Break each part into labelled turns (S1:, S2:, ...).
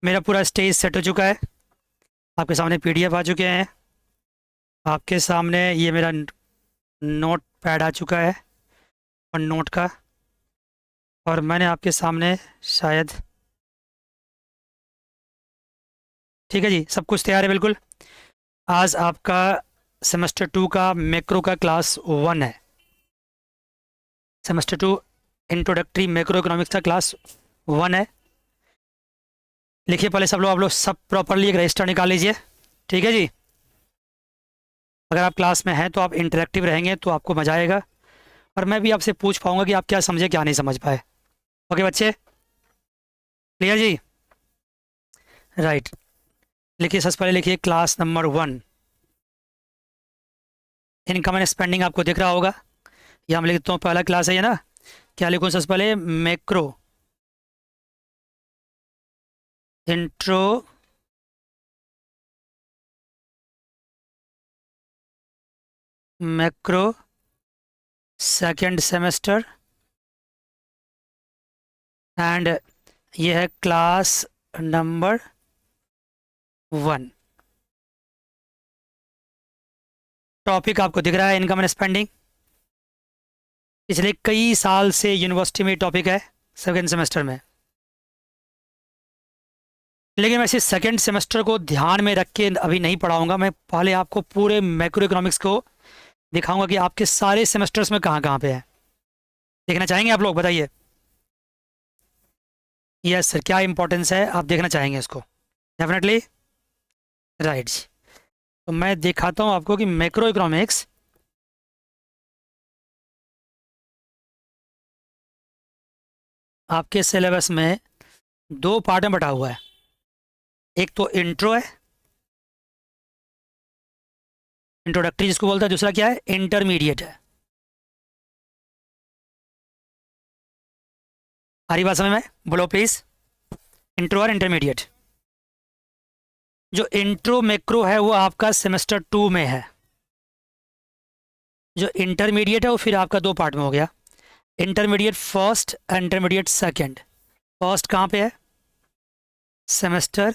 S1: मेरा पूरा stage set हो चुका है। आपके सामने पीडीएफ आ चुके हैं। आपके सामने ये मेरा नोट पैड आ चुका है और नोट का। और मैंने आपके सामने शायद, ठीक है जी, सब कुछ तैयार है बिल्कुल। आज आपका सेमेस्टर 2 का मैक्रो का क्लास 1 है। सेमेस्टर 2 इंट्रोडक्टरी मैक्रो इकोनॉमिक्स का क्लास 1 है। लिखिए पहले सब लोग, आप लोग सब प्रॉपरली एक रजिस्टर निकाल लीजिए। ठीक है जी। अगर आप क्लास में हैं तो आप इंटरेक्टिव रहेंगे तो आपको मजा आएगा, और मैं भी आपसे पूछ पाऊंगा कि आप क्या समझे क्या नहीं समझ पाए। ओके बच्चे, क्लियर जी? राइट। लिखिए, सबसे पहले लिखिए class number 1। Income and spending आपको दिख रहा होगा। यहाँ मैं लिखता हूँ पहला क्लास है ये ना। क्या लिखूँ सबसे पहले? Macro intro macro second semester and ये है क्लास नंबर 1। टॉपिक आपको दिख रहा है इनकम एंड स्पेंडिंग। पिछले कई साल से यूनिवर्सिटी में टॉपिक है सेकेंड सेमेस्टर में। लेकिन मैं इस सेकेंड सेमेस्टर को ध्यान में रख के अभी नहीं पढ़ाऊंगा। मैं पहले आपको पूरे मैक्रो इकोनॉमिक्स को दिखाऊंगा कि आपके सारे सेमेस्टर्स में कहाँ कहाँ पे है। देखना चाहेंगे आप लोग? बताइए। यस सर, क्या इंपॉर्टेंस है आप देखना चाहेंगे इसको? डेफिनेटली। राइट जी। तो मैं दिखाता हूँ आपको कि मैक्रो इकोनॉमिक्स आपके सिलेबस में 2 पार्ट में बटा हुआ है। एक तो इंट्रो है, इंट्रोडक्टरी जिसको बोलता है। दूसरा क्या है? इंटरमीडिएट है। हरी बात समझ में? बोलो प्लीज। इंट्रो और इंटरमीडिएट। जो इंट्रो मैक्रो है वो आपका सेमेस्टर 2 में है। जो इंटरमीडिएट है वो फिर आपका 2 पार्ट में हो गया। Intermediate first and intermediate second. First कहाँ पे है? सेमेस्टर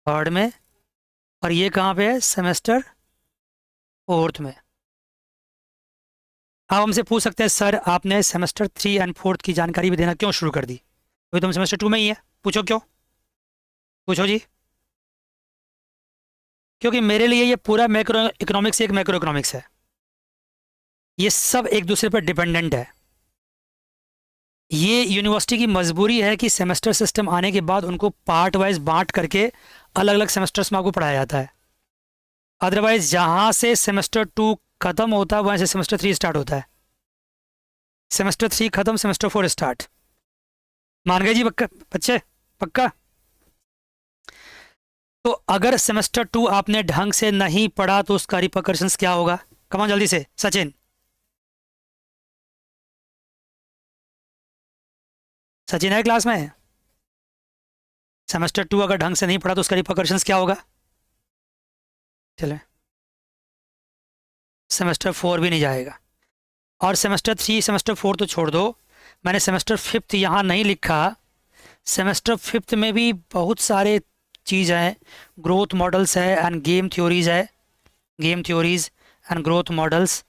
S1: 3rd में। और ये कहाँ पे है? सेमेस्टर 4th में। आप हमसे पूछ सकते हैं सर आपने सेमेस्टर 3 एंड 4th की जानकारी भी देना क्यों शुरू कर दी? अभी तो हम सेमेस्टर 2 में ही है। पूछो क्यों? पूछो जी। क्योंकि मेरे लिए ये पूरा मैक्रो इकोनॉमिक्स एक मैक्रो इकोनॉमिक्स है। ये सब एक दूसरे पर डिपेंडेंट है। ये यूनिवर्सिटी की मजबूरी है कि सेमेस्टर सिस्टम आने के बाद उनको पार्ट वाइज बांट करके अलग अलग सेमेस्टर्स में आपको पढ़ाया जाता है। अदरवाइज जहाँ से सेमेस्टर 2 खत्म होता है वहीं से सेमेस्टर 3 स्टार्ट होता है। सेमेस्टर 3 खत्म, सेमेस्टर 4 स्टार्ट। मान गए जी पक्का बच्चे? पक्का? तो अगर सेमेस्टर 2 आपने ढंग से नहीं पढ़ा तो उसका रिपरकशंस क्या होगा? कमान जल्दी से सचिन। सचिन है क्लास में? सेमेस्टर 2 अगर ढंग से नहीं पढ़ा तो उसका रिपरकशंस क्या होगा? चले, सेमेस्टर 4 भी नहीं जाएगा। और सेमेस्टर 3 सेमेस्टर 4 तो छोड़ दो, मैंने सेमेस्टर 5th यहाँ नहीं लिखा। सेमेस्टर 5th में भी बहुत सारे चीज़ हैं। ग्रोथ मॉडल्स है एंड गेम थ्योरीज है। Game theories and growth models,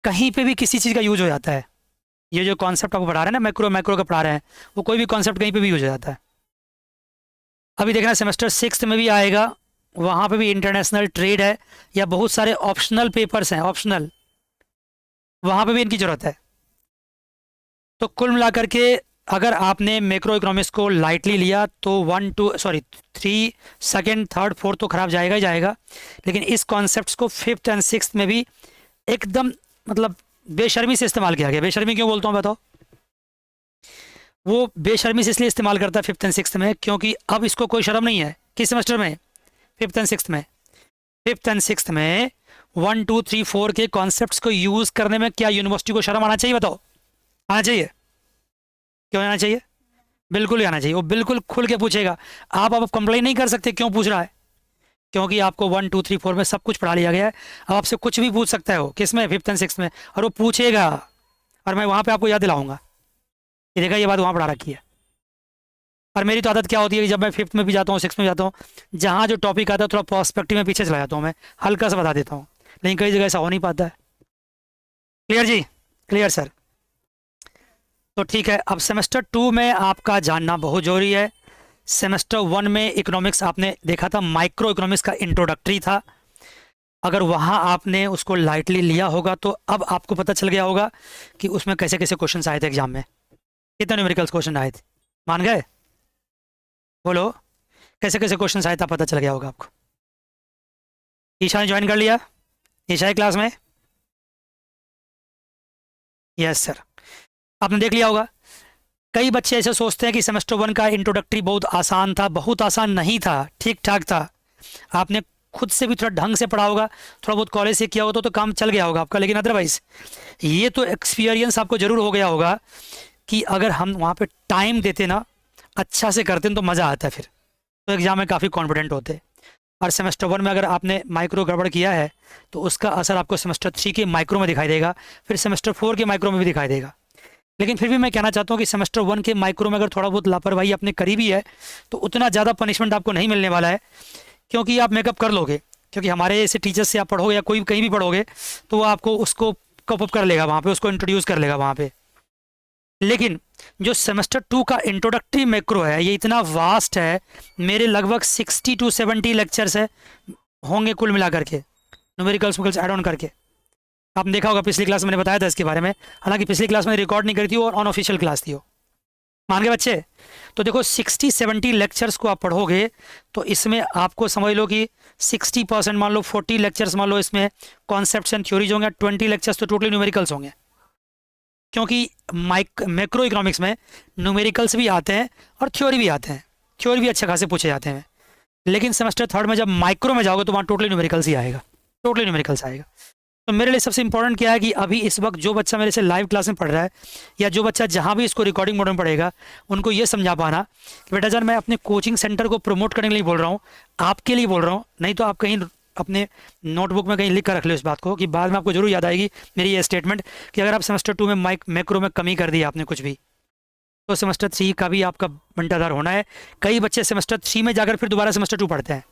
S1: कहीं पे भी किसी चीज़ का यूज हो जाता है। ये जो कॉन्सेप्ट आपको पढ़ा रहे हैं ना, मैक्रो मैक्रो का पढ़ा रहे हैं, वो कोई भी कॉन्सेप्ट कहीं पे भी यूज हो जाता है। अभी देखना सेमेस्टर 6th में भी आएगा, वहाँ पे भी इंटरनेशनल ट्रेड है या बहुत सारे ऑप्शनल पेपर्स हैं, ऑप्शनल, वहाँ पे भी इनकी ज़रूरत है। तो कुल मिलाकर के अगर आपने मैक्रो इकोनॉमिक्स को लाइटली लिया तो 3 सेकेंड 3rd 4th तो खराब जाएगा ही जाएगा। लेकिन इस कॉन्सेप्ट को 5th एंड 6th में भी एकदम मतलब बेशर्मी से इस्तेमाल किया गया। बेशर्मी क्यों बोलता हूँ बताओ? वो बेशर्मी से इसलिए इस्तेमाल करता है 5th एंड 6th में, क्योंकि अब इसको कोई शर्म नहीं है। किस सेमेस्टर में? 5th एंड 6th में। 5th एंड 6th में 1 2 3 4 के कॉन्सेप्ट्स को यूज करने में क्या यूनिवर्सिटी को शर्म आना चाहिए? बताओ, आना चाहिए? क्यों आना चाहिए? बिल्कुल ही आना चाहिए। वो बिल्कुल खुल के पूछेगा। आप अब कंप्लेन नहीं कर सकते क्यों पूछ रहा है, क्योंकि आपको 1 2 3 4 में सब कुछ पढ़ा लिया गया है। अब आपसे कुछ भी पूछ सकता है वो, किस में? 5th एंड 6th में। और वो पूछेगा और मैं वहां पे आपको याद दिलाऊंगा कि देखा ये बात वहां पढ़ा रखी है। और मेरी तो आदत क्या होती है कि जब मैं फिफ्थ में भी जाता हूँ, सिक्स में जाता हूँ, जहाँ जो टॉपिक आता है थोड़ा पर्सपेक्टिव में पीछे चला जाता हूँ, मैं हल्का सा बता देता हूँ, लेकिन कई जगह ऐसा हो नहीं पाता है। क्लियर जी? Clear sir? तो ठीक है, अब सेमेस्टर टू में आपका जानना बहुत जरूरी है। सेमेस्टर वन में इकोनॉमिक्स आपने देखा था, माइक्रो इकोनॉमिक्स का इंट्रोडक्टरी था। अगर वहाँ आपने उसको लाइटली लिया होगा तो अब आपको पता चल गया होगा कि उसमें कैसे कैसे क्वेश्चन आए थे एग्जाम में, कितने न्यूमेरिकल्स क्वेश्चन आए थे, मान गए? बोलो, कैसे कैसे क्वेश्चन आए था पता चल गया होगा आपको। ईशा ने ज्वाइन कर लिया? ईशा है क्लास में? यस सर, आपने देख लिया होगा। कई बच्चे ऐसे सोचते हैं कि सेमेस्टर वन का इंट्रोडक्टरी बहुत आसान था, बहुत आसान नहीं था, ठीक ठाक था। आपने खुद से भी थोड़ा ढंग से पढ़ा होगा, थोड़ा बहुत कॉलेज से किया होगा तो काम चल गया होगा आपका, लेकिन अदरवाइज ये तो एक्सपीरियंस आपको जरूर हो गया होगा कि अगर हम वहाँ पे टाइम देते ना, अच्छा से करते तो मज़ा आता है, फिर तो एग्जाम में काफ़ी कॉन्फिडेंट होते। और सेमेस्टर वन में अगर आपने माइक्रो गड़बड़ किया है तो उसका असर आपको सेमेस्टर थ्री के माइक्रो में दिखाई देगा, फिर सेमेस्टर फोर के माइक्रो में भी दिखाई देगा। लेकिन फिर भी मैं कहना चाहता हूँ कि सेमेस्टर वन के माइक्रो में अगर थोड़ा बहुत लापरवाही अपने करीबी है तो उतना ज़्यादा पनिशमेंट आपको नहीं मिलने वाला है, क्योंकि आप मेकअप कर लोगे। क्योंकि हमारे ऐसे टीचर्स से आप पढ़ोगे या कोई कहीं भी पढ़ोगे तो वो आपको उसको कप अप कर लेगा वहाँ पे, उसको इंट्रोड्यूस कर लेगा वहाँ पे। लेकिन जो सेमेस्टर टू का इंट्रोडक्टरी मैक्रो है ये इतना वास्ट है, मेरे लगभग 60 to 70 लेक्चर्स है होंगे कुल मिला करके, न्यूमेरिकल्स ऐड ऑन करके। आपने देखा होगा पिछली क्लास में मैंने बताया था इसके बारे में, हालांकि पिछली क्लास में रिकॉर्ड नहीं करी थी और अनऑफिशियल क्लास थी वो, मान गए बच्चे? तो देखो 60-70 लेक्चर्स को आप पढ़ोगे तो इसमें आपको समझ लो कि 60% मान लो, 40 लेक्चर्स मान लो इसमें कॉन्सेप्ट्स एंड थ्योरीज होंगे, 20 लेक्चर्स तो टोटली न्यूमेरिकल्स होंगे। क्योंकि मैक्रो इकोनॉमिक्स में न्यूमेरिकल्स भी आते हैं और थ्योरी भी आते हैं, थ्योरी भी अच्छे खासे पूछे जाते हैं। लेकिन सेमेस्टर थर्ड में जब माइक्रो में जाओगे तो वहाँ टोटली न्यूमेरिकल्स ही आएगा, टोटली न्यूमेरिकल्स आएगा। तो मेरे लिए सबसे इंपॉर्टेंट क्या है कि अभी इस वक्त जो बच्चा मेरे से लाइव क्लास में पढ़ रहा है या जो बच्चा जहाँ भी इसको रिकॉर्डिंग मोड में पढ़ेगा, उनको ये समझा पाना कि बेटा जान मैं अपने कोचिंग सेंटर को प्रमोट करने के लिए बोल रहा हूँ, आपके लिए बोल रहा हूँ, नहीं तो आप कहीं अपने नोटबुक में कहीं लिख कर रख लो इस बात को, कि बाद में आपको जरूर याद आएगी मेरी ये स्टेटमेंट कि अगर आप सेमेस्टर टू में मैक्रो में कमी कर दी आपने कुछ भी, तो सेमेस्टर थ्री का भी आपका बंटाधार होना है। कई बच्चे सेमेस्टर थ्री में जाकर फिर दोबारा सेमेस्टर टू पढ़ते हैं,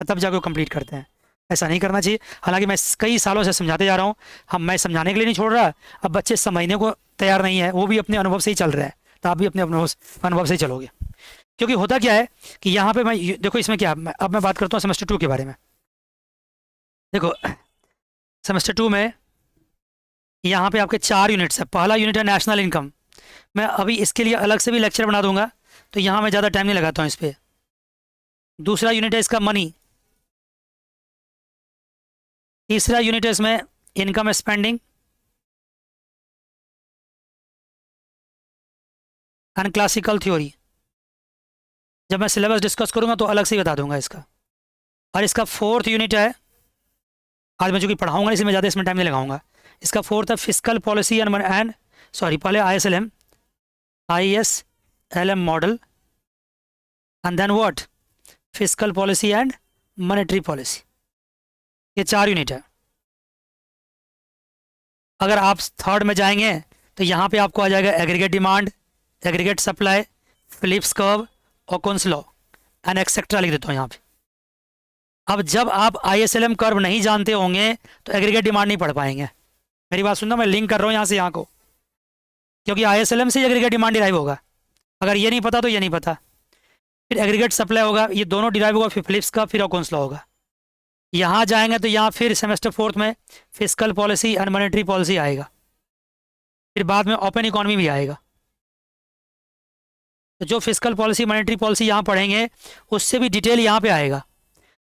S1: तब जाकर कंप्लीट करते हैं। ऐसा नहीं करना चाहिए। हालांकि मैं कई सालों से समझाते जा रहा हूँ, हम मैं समझाने के लिए नहीं छोड़ रहा, अब बच्चे समझने को तैयार नहीं है, वो भी अपने अनुभव से ही चल रहे हैं, तो आप भी अपने अनुभव से ही चलोगे। क्योंकि होता क्या है कि यहाँ पे मैं देखो इसमें क्या, अब मैं बात करता हूँ सेमेस्टर टू के बारे में। देखो सेमेस्टर टू में यहाँ पे आपके 4 यूनिट्स है। पहला यूनिट है नेशनल इनकम, मैं अभी इसके लिए अलग से भी लेक्चर बना दूंगा, तो यहाँ मैं ज़्यादा टाइम नहीं लगाता हूँ इस पर। दूसरा यूनिट है इसका मनी। तीसरा यूनिट है इसमें income spending and classical theory. जब मैं सिलेबस डिस्कस करूंगा तो अलग से ही बता दूंगा इसका। और इसका फोर्थ यूनिट है, आज मैं चूंकि पढ़ाऊंगा इसलिए मैं ज़्यादा इसमें टाइम नहीं लगाऊंगा, इसका फोर्थ है फिजिकल पॉलिसी एंड सॉरी पहले ISLM model and then what, physical policy and monetary policy. ये 4 यूनिट है। अगर आप थर्ड में जाएंगे तो यहाँ पे आपको आ जाएगा aggregate demand, aggregate supply, Phillips curve, Okun's law and etcetera लिख देता हूँ यहाँ पे। अब जब आप ISLM कर्व नहीं जानते होंगे तो एग्रीगेट डिमांड नहीं पढ़ पाएंगे। मेरी बात सुनना, मैं लिंक कर रहा हूँ यहाँ से यहाँ को, क्योंकि ISLM से एग्रीगेट डिमांड डिराइव होगा। अगर ये नहीं पता तो ये नहीं पता, फिर एग्रीगेट सप्लाई होगा, ये दोनों डिराइव होगा, फिर फिलिप्स कर्व, फिर ओकुन्स लॉ होगा। यहाँ जाएंगे तो यहाँ फिर सेमेस्टर फोर्थ में physical policy and monetary policy आएगा, फिर बाद में ओपन इकोनॉमी भी आएगा। तो जो फिजिकल पॉलिसी मॉनेटरी पॉलिसी यहाँ पढ़ेंगे उससे भी डिटेल यहाँ पे आएगा,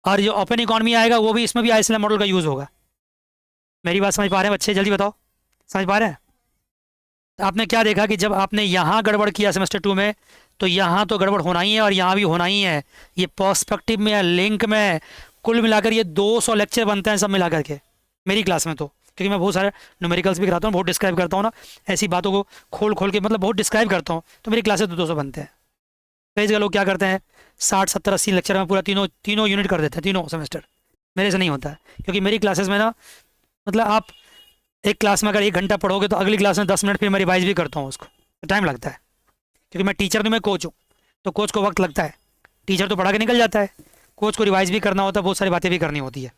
S1: और जो ओपन इकोनॉमी आएगा वो भी, इसमें भी ISLM मॉडल का यूज़ होगा। मेरी बात समझ पा रहे हैं बच्चे? जल्दी बताओ, समझ पा रहे हैं? तो आपने क्या देखा कि जब आपने यहाँ गड़बड़ किया सेमेस्टर टू में तो यहाँ तो गड़बड़ होना ही है और यहाँ भी होना ही है। ये पर्सपेक्टिव में, लिंक में, कुल मिलाकर ये 200 लेक्चर बनते हैं सब मिला करके मेरी क्लास में। तो क्योंकि मैं बहुत सारे न्यूमेरिकल्स भी कराता हूँ, बहुत डिस्क्राइब करता हूँ ना, ऐसी बातों को खोल खोल के मतलब बहुत डिस्क्राइब करता हूँ, तो मेरी क्लासेस 200 बनते हैं। कई जगह लोग क्या करते हैं 60 70 80 लेक्चर में पूरा तीनों यूनिट कर देते हैं, तीनों सेमेस्टर। मेरे से नहीं होता है, क्योंकि मेरी क्लासेस में ना, मतलब आप एक क्लास में अगर 1 घंटा पढ़ोगे तो अगली क्लास में 10 मिनट फिर मैं रिवाइज भी करता हूँ उसको, तो टाइम लगता है। क्योंकि मैं टीचर नहीं, मैं कोच हूँ, तो कोच को वक्त लगता है, टीचर तो पढ़ा के निकल जाता है, कोच को रिवाइज भी करना होता है, बहुत सारी बातें भी करनी होती है,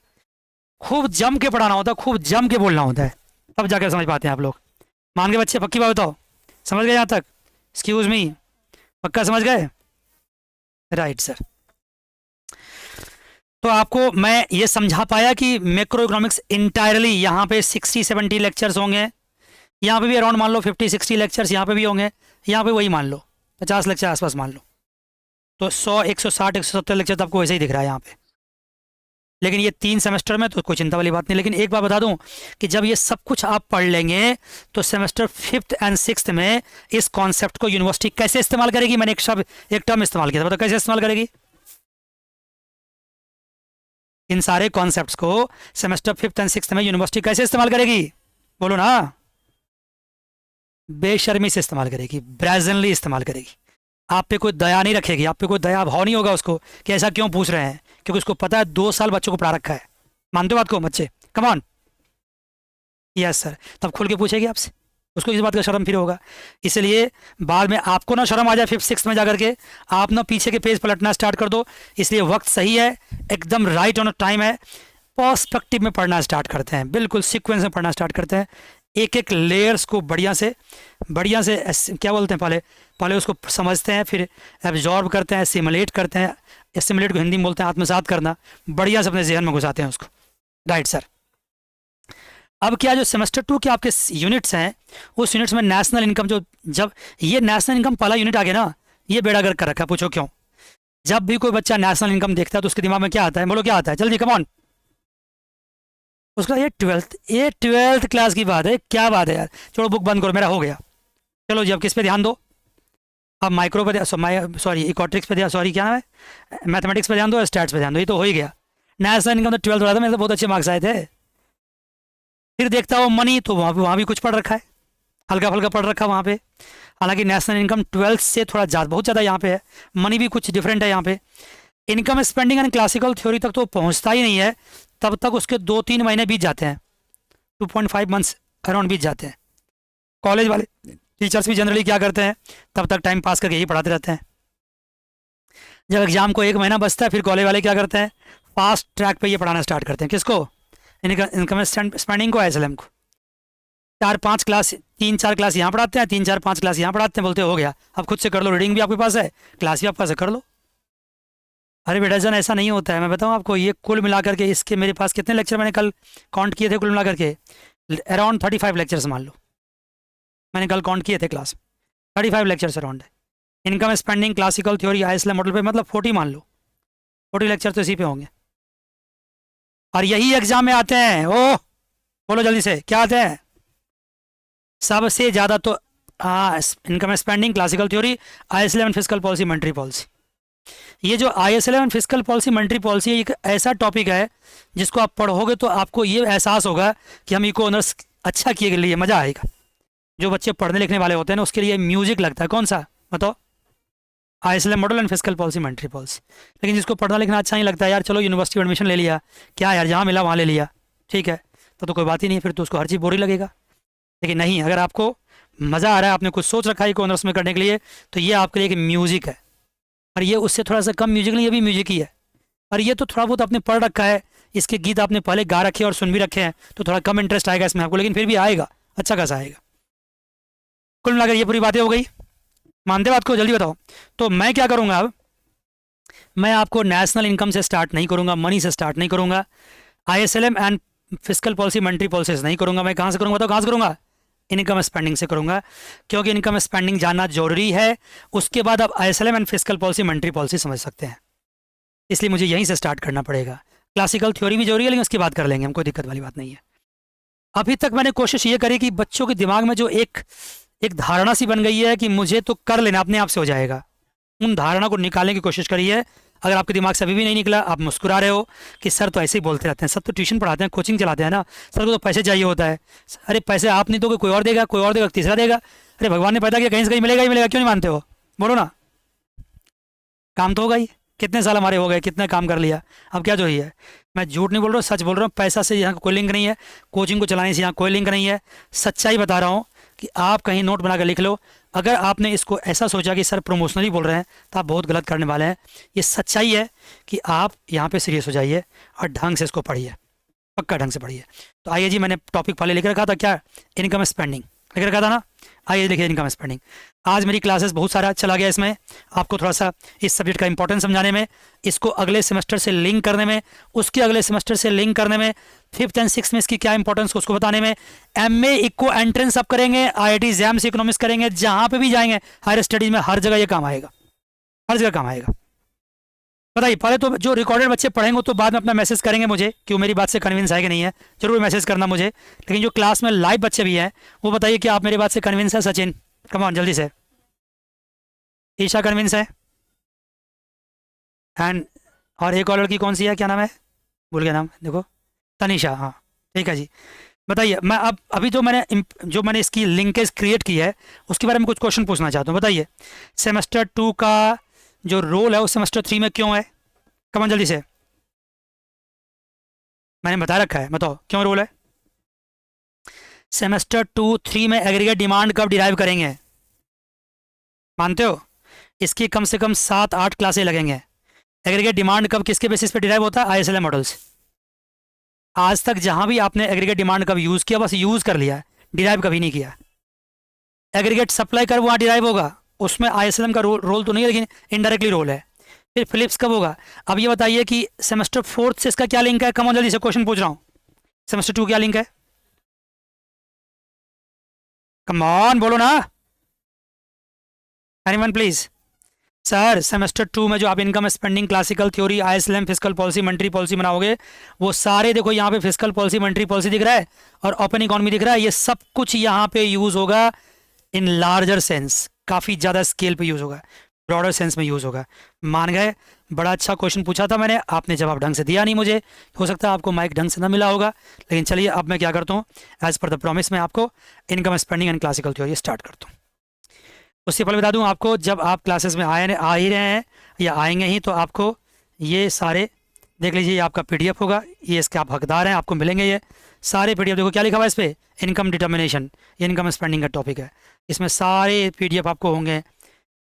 S1: खूब जम के पढ़ाना होता है, खूब जम के बोलना होता है, तब जाकर समझ पाते हैं आप लोग। मान के बच्चे पक्की बात बताओ, समझ गए यहाँ तक? एक्सक्यूज मी, पक्का समझ गए? Right sir. तो आपको मैं ये समझा पाया कि मैक्रो इकोनॉमिक्स इंटायरली यहाँ पे 60-70 लेक्चर्स होंगे, यहाँ पे भी अराउंड मान लो 50-60 लेक्चर्स यहाँ पे भी होंगे, यहाँ पे वही मान लो 50 लेक्चर आसपास मान लो, तो 100 160 170 लेक्चर तो आपको वैसे ही दिख रहा है यहाँ पे। लेकिन ये 3 सेमेस्टर में तो कोई चिंता वाली बात नहीं। लेकिन एक बात बता दूं कि जब ये सब कुछ आप पढ़ लेंगे तो सेमेस्टर 5th एंड 6th में इस कॉन्सेप्ट को यूनिवर्सिटी कैसे इस्तेमाल करेगी, मैंने एक टर्म इस्तेमाल किया था, बताओ कैसे इस्तेमाल करेगी? इन सारे कॉन्सेप्ट्स को सेमेस्टर 5th एंड 6th में यूनिवर्सिटी कैसे इस्तेमाल करेगी? बोलो ना। बेशर्मी से इस्तेमाल करेगी, ब्रेजनली इस्तेमाल करेगी। आप पे कोई दया नहीं रखेगी, आप पे कोई दया भाव नहीं होगा उसको कि ऐसा क्यों पूछ रहे हैं, क्योंकि उसको पता है 2 साल बच्चों को पढ़ा रखा है। मानते हो बात को बच्चे? Come on. Yes sir. तब खुल के पूछेगी आपसे, उसको इस बात का शर्म फिर होगा। इसलिए बाद में आपको ना शर्म आ जाए 5th 6th में जाकर के आप ना पीछे के पेज पलटना स्टार्ट कर दो। इसलिए वक्त सही है, एकदम राइट ऑन टाइम है, पर्सपेक्टिव में पढ़ना स्टार्ट करते हैं, बिल्कुल सीक्वेंस में पढ़ना स्टार्ट करते हैं, एक एक लेयर्स को बढ़िया से क्या बोलते हैं, पहले उसको समझते हैं, फिर एब्जॉर्ब करते हैं, सिमुलेट करते हैं। सिमुलेट को हिंदी में बोलते हैं आत्मसात करना, बढ़िया से अपने जहन में घुसाते हैं उसको। Right sir. अब क्या जो सेमेस्टर 2 के आपके यूनिट्स हैं, उस यूनिट्स में नेशनल इनकम, जो जब ये नेशनल इनकम पहला यूनिट आ गया ना, ये बेड़ा गर्क कर रखा है। पूछो क्यों? जब भी कोई बच्चा नेशनल इनकम देखता है तो उसके दिमाग में क्या आता है? बोलो क्या आता है जल्दी, कम ऑन। उसका ये 12th क्लास की बात है, क्या बात है यार, चलो बुक बंद करो, मेरा हो गया। चलो जी अब किस पे ध्यान दो? अब माइक्रो पे सॉरी इकोट्रिक्स पे ध्यान, सॉरी क्या है, मैथमेटिक्स पे ध्यान दो, स्टैट्स पे ध्यान दो, ये तो हो ही गया। नेशनल इनकम तो 12th हो रहा था, मेरे तो बहुत अच्छे मार्क्स आए थे। फिर देखता हो मनी, तो वहाँ भी कुछ पढ़ रखा है, हल्का फुल्का पढ़ रखा वहाँ पे। हालांकि नेशनल इनकम 12th से थोड़ा ज़्यादा, बहुत ज़्यादा यहाँ पे है, मनी भी कुछ डिफरेंट है यहाँ पे। Income spending and classical theory तक तो पहुँचता ही नहीं है, तब तक उसके 2-3 महीने बीत जाते हैं, 2.5 मंथ्स अराउंड बीत जाते हैं। कॉलेज वाले टीचर्स भी जनरली क्या करते हैं, तब तक टाइम पास करके यही पढ़ाते रहते हैं। जब एग्जाम को 1 महीना बचता है, फिर कॉलेज वाले क्या करते हैं, फास्ट ट्रैक पे ये पढ़ाना स्टार्ट करते हैं। किसको? इनकम स्पेंडिंग को, ISLM को। 4-5 क्लास, 3-4 क्लास यहाँ पढ़ाते हैं, 3-4-5 क्लास यहाँ पढ़ाते हैं, बोलते हो गया अब खुद से कर लो, रीडिंग भी आपके पास है, क्लास भी आपके पास है, कर लो। अरे बेटा जन ऐसा नहीं होता है, मैं बताऊँ आपको, ये कुल मिलाकर के इसके मेरे पास कितने लेक्चर मैंने कल काउंट किए थे, कुल मिलाकर के अराउंड 35 लेक्चर्स मान लो, मैंने कल काउंट किए थे क्लास, 35 लेक्चर्स अराउंड है। Income spending, classical theory, ISLM model पे, मतलब 40 मान लो, 40 लेक्चर तो इसी पे होंगे। और यही एग्जाम में आते हैं। ओह बोलो जल्दी से, क्या आते हैं सबसे ज़्यादा? तो income spending, classical theory, ISLM physical policy, monetary policy. ये जो ISLM physical policy, monetary policy एक ऐसा टॉपिक है जिसको आप पढ़ोगे तो आपको ये एहसास होगा कि हम इको ऑनर्स अच्छा किए के लिए मज़ा आएगा। जो बच्चे पढ़ने लिखने वाले होते हैं ना, उसके लिए म्यूजिक लगता है। कौन सा बताओ? ISLM model and physical policy, monetary policy. लेकिन जिसको पढ़ना लिखना अच्छा नहीं लगता है, यार चलो यूनिवर्सिटी में एडमिशन ले लिया, क्या यार जहाँ मिला वहाँ ले लिया, ठीक है, तो कोई बात ही नहीं, फिर तो उसको हर चीज़ बोरिंग लगेगा। लेकिन नहीं, अगर आपको मज़ा आ रहा है, आपने कुछ सोच रखा है इको ऑनर्स में करने के लिए, तो ये आपके लिए एक म्यूजिक है। और ये उससे थोड़ा सा कम म्यूजिक नहीं, ये भी म्यूजिक ही है। और ये तो थोड़ा बहुत आपने पढ़ रखा है, इसके गीत आपने पहले गा रखे और सुन भी रखे हैं, तो थोड़ा कम इंटरेस्ट आएगा इसमें आपको, लेकिन फिर भी आएगा, अच्छा खासा आएगा। कुल मिलाकर ये पूरी बातें हो गई, मानते बात को? जल्दी बताओ। तो मैं क्या करूँगा अब, मैं आपको नेशनल इनकम से स्टार्ट नहीं करूँगा, मनी से स्टार्ट नहीं करूँगा, ISLM and physical policy, monetary policy नहीं करूँगा। मैं कहाँ से करूँगा? तो कहाँ से करूँगा? इनकम स्पेंडिंग से करूँगा, क्योंकि इनकम स्पेंडिंग जानना जरूरी है। उसके बाद आप ISLM and physical policy, monetary policy समझ सकते हैं, इसलिए मुझे यहीं से स्टार्ट करना पड़ेगा। क्लासिकल थ्योरी भी जरूरी है, लेकिन उसकी बात कर लेंगे हम, कोई दिक्कत वाली बात नहीं है। अभी तक मैंने कोशिश ये करी कि बच्चों के दिमाग में जो एक धारणा सी बन गई है कि मुझे तो कर लेना, अपने आप से हो जाएगा, उन धारणा को निकालने की कोशिश करी है। अगर आपके दिमाग से अभी भी नहीं निकला, आप मुस्कुरा रहे हो कि सर तो ऐसे ही बोलते रहते हैं, सब तो ट्यूशन पढ़ाते हैं, कोचिंग चलाते हैं ना, सर को तो पैसे चाहिए होता है। अरे पैसे आप नहीं दोगे, कोई और देगा, कोई और देगा, तीसरा देगा। अरे भगवान ने पैदा किया, कहीं से कहीं मिलेगा ही मिलेगा, क्यों नहीं मानते हो? बोलो ना, काम तो होगा ही। कितने साल हमारे हो गए, कितना काम कर लिया, अब क्या जो है। मैं झूठ नहीं बोल रहा हूँ, सच बोल रहा हूँ। पैसा से यहाँ कोई लिंक नहीं है, कोचिंग को चलाने से यहाँ कोई लिंक नहीं है, सच्चाई बता रहा हूँ कि आप कहीं नोट बना कर लिख लो, अगर आपने इसको ऐसा सोचा कि सर प्रमोशनली बोल रहे हैं तो आप बहुत गलत करने वाले हैं। ये सच्चाई है कि आप यहाँ पे सीरियस हो जाइए और ढंग से इसको पढ़िए, पक्का ढंग से पढ़िए। तो आइए जी, मैंने टॉपिक पहले लिख रखा था क्या, इनकम स्पेंडिंग लिख रखा था ना। आइए देखिए इनकम स्पेंडिंग। आज मेरी क्लासेस बहुत सारा चला गया इसमें, आपको थोड़ा सा इस सब्जेक्ट का इंपॉर्टेंस समझाने में, इसको अगले सेमेस्टर से लिंक करने में, उसके अगले सेमेस्टर से लिंक करने में, 5th एंड 6th में इसकी क्या इंपॉर्टेंस उसको बताने में। एमए इक्को एंट्रेंस आप करेंगे, आईआईटी एग्जाम से इकोनॉमिक्स करेंगे, जहाँ पे भी जाएंगे हायर स्टडीज में हर जगह ये काम आएगा, हर जगह काम आएगा। बताइए, पहले तो जो रिकॉर्डेड बच्चे पढ़ेंगे तो बाद में अपना मैसेज करेंगे मुझे कि वो मेरी बात से कन्विंस है कि नहीं है, जरूर मैसेज करना मुझे। लेकिन जो क्लास में लाइव बच्चे भी हैं वो बताइए कि आप मेरी बात से कन्विंस है। सचिन कम ऑन जल्दी से। ईशा कन्विंस है। एंड और एक और लड़की कौन सी है, क्या नाम है, भूल गया नाम, देखो, तनिषा। हाँ ठीक है जी। बताइए, मैं अब अभी जो मैंने इसकी लिंकेज क्रिएट की है उसके बारे में कुछ क्वेश्चन पूछना चाहता हूँ। बताइए, सेमेस्टर 2 का जो रोल है वो सेमेस्टर 3 में क्यों है? कमन जल्दी से, मैंने बता रखा है, बताओ क्यों रोल है। सेमेस्टर 2-3 में एग्रीगेट डिमांड कब डिराइव करेंगे, मानते हो? इसकी कम से कम 7-8 क्लासें लगेंगे। एग्रीगेट डिमांड कब किसके बेसिस पे डिराइव होता है? IS-LM models. आज तक जहां भी आपने एग्रीगेट डिमांड कब यूज किया, बस यूज कर लिया, डिराइव कभी नहीं किया। एग्रीगेट सप्लाई कर वहां डिराइव होगा, उसमें आईएसएलएम का रोल तो नहीं है, लेकिन इनडायरेक्टली रोल है। फिर फिलिप्स कब होगा? अब ये बताइए कि सेमेस्टर 4 से इसका क्या लिंक है? कम ऑन जल्दी से, क्वेश्चन पूछ रहा हूँ। सेमेस्टर 2 क्या लिंक है? कम ऑन बोलो ना, एनीवन प्लीज। सर सेमेस्टर 2 में जो आप income spending, classical theory, ISLM, fiscal policy, monetary policy बनाओगे, वो सारे देखो यहाँ पे फिस्कल पॉलिसी, मॉनेटरी पॉलिसी दिख रहा है और ओपन इकोनॉमी दिख रहा है, ये सब कुछ यहाँ पे यूज होगा इन लार्जर सेंस, काफ़ी ज़्यादा स्केल पे यूज़ होगा, ब्रॉडर सेंस में यूज़ होगा। मान गए? बड़ा अच्छा क्वेश्चन पूछा था मैंने, आपने जवाब ढंग से दिया नहीं मुझे, हो सकता है आपको माइक ढंग से ना मिला होगा। लेकिन चलिए अब मैं क्या करता हूँ, एज़ पर द प्रॉमिस मैं आपको income spending and classical theory start करता हूँ। उससे पहले बता दूँ आपको, जब आप क्लासेस में आ ही रहे हैं या आएंगे ही, तो आपको ये सारे देख लीजिए, ये आपका पीडीएफ होगा, ये इसके आप हकदार हैं, आपको मिलेंगे ये सारे पीडीएफ। देखो क्या लिखा हुआ है इस पर, इनकम डिटर्मिनेशन, ये इनकम स्पेंडिंग का टॉपिक है, इसमें सारे पीडीएफ आपको होंगे।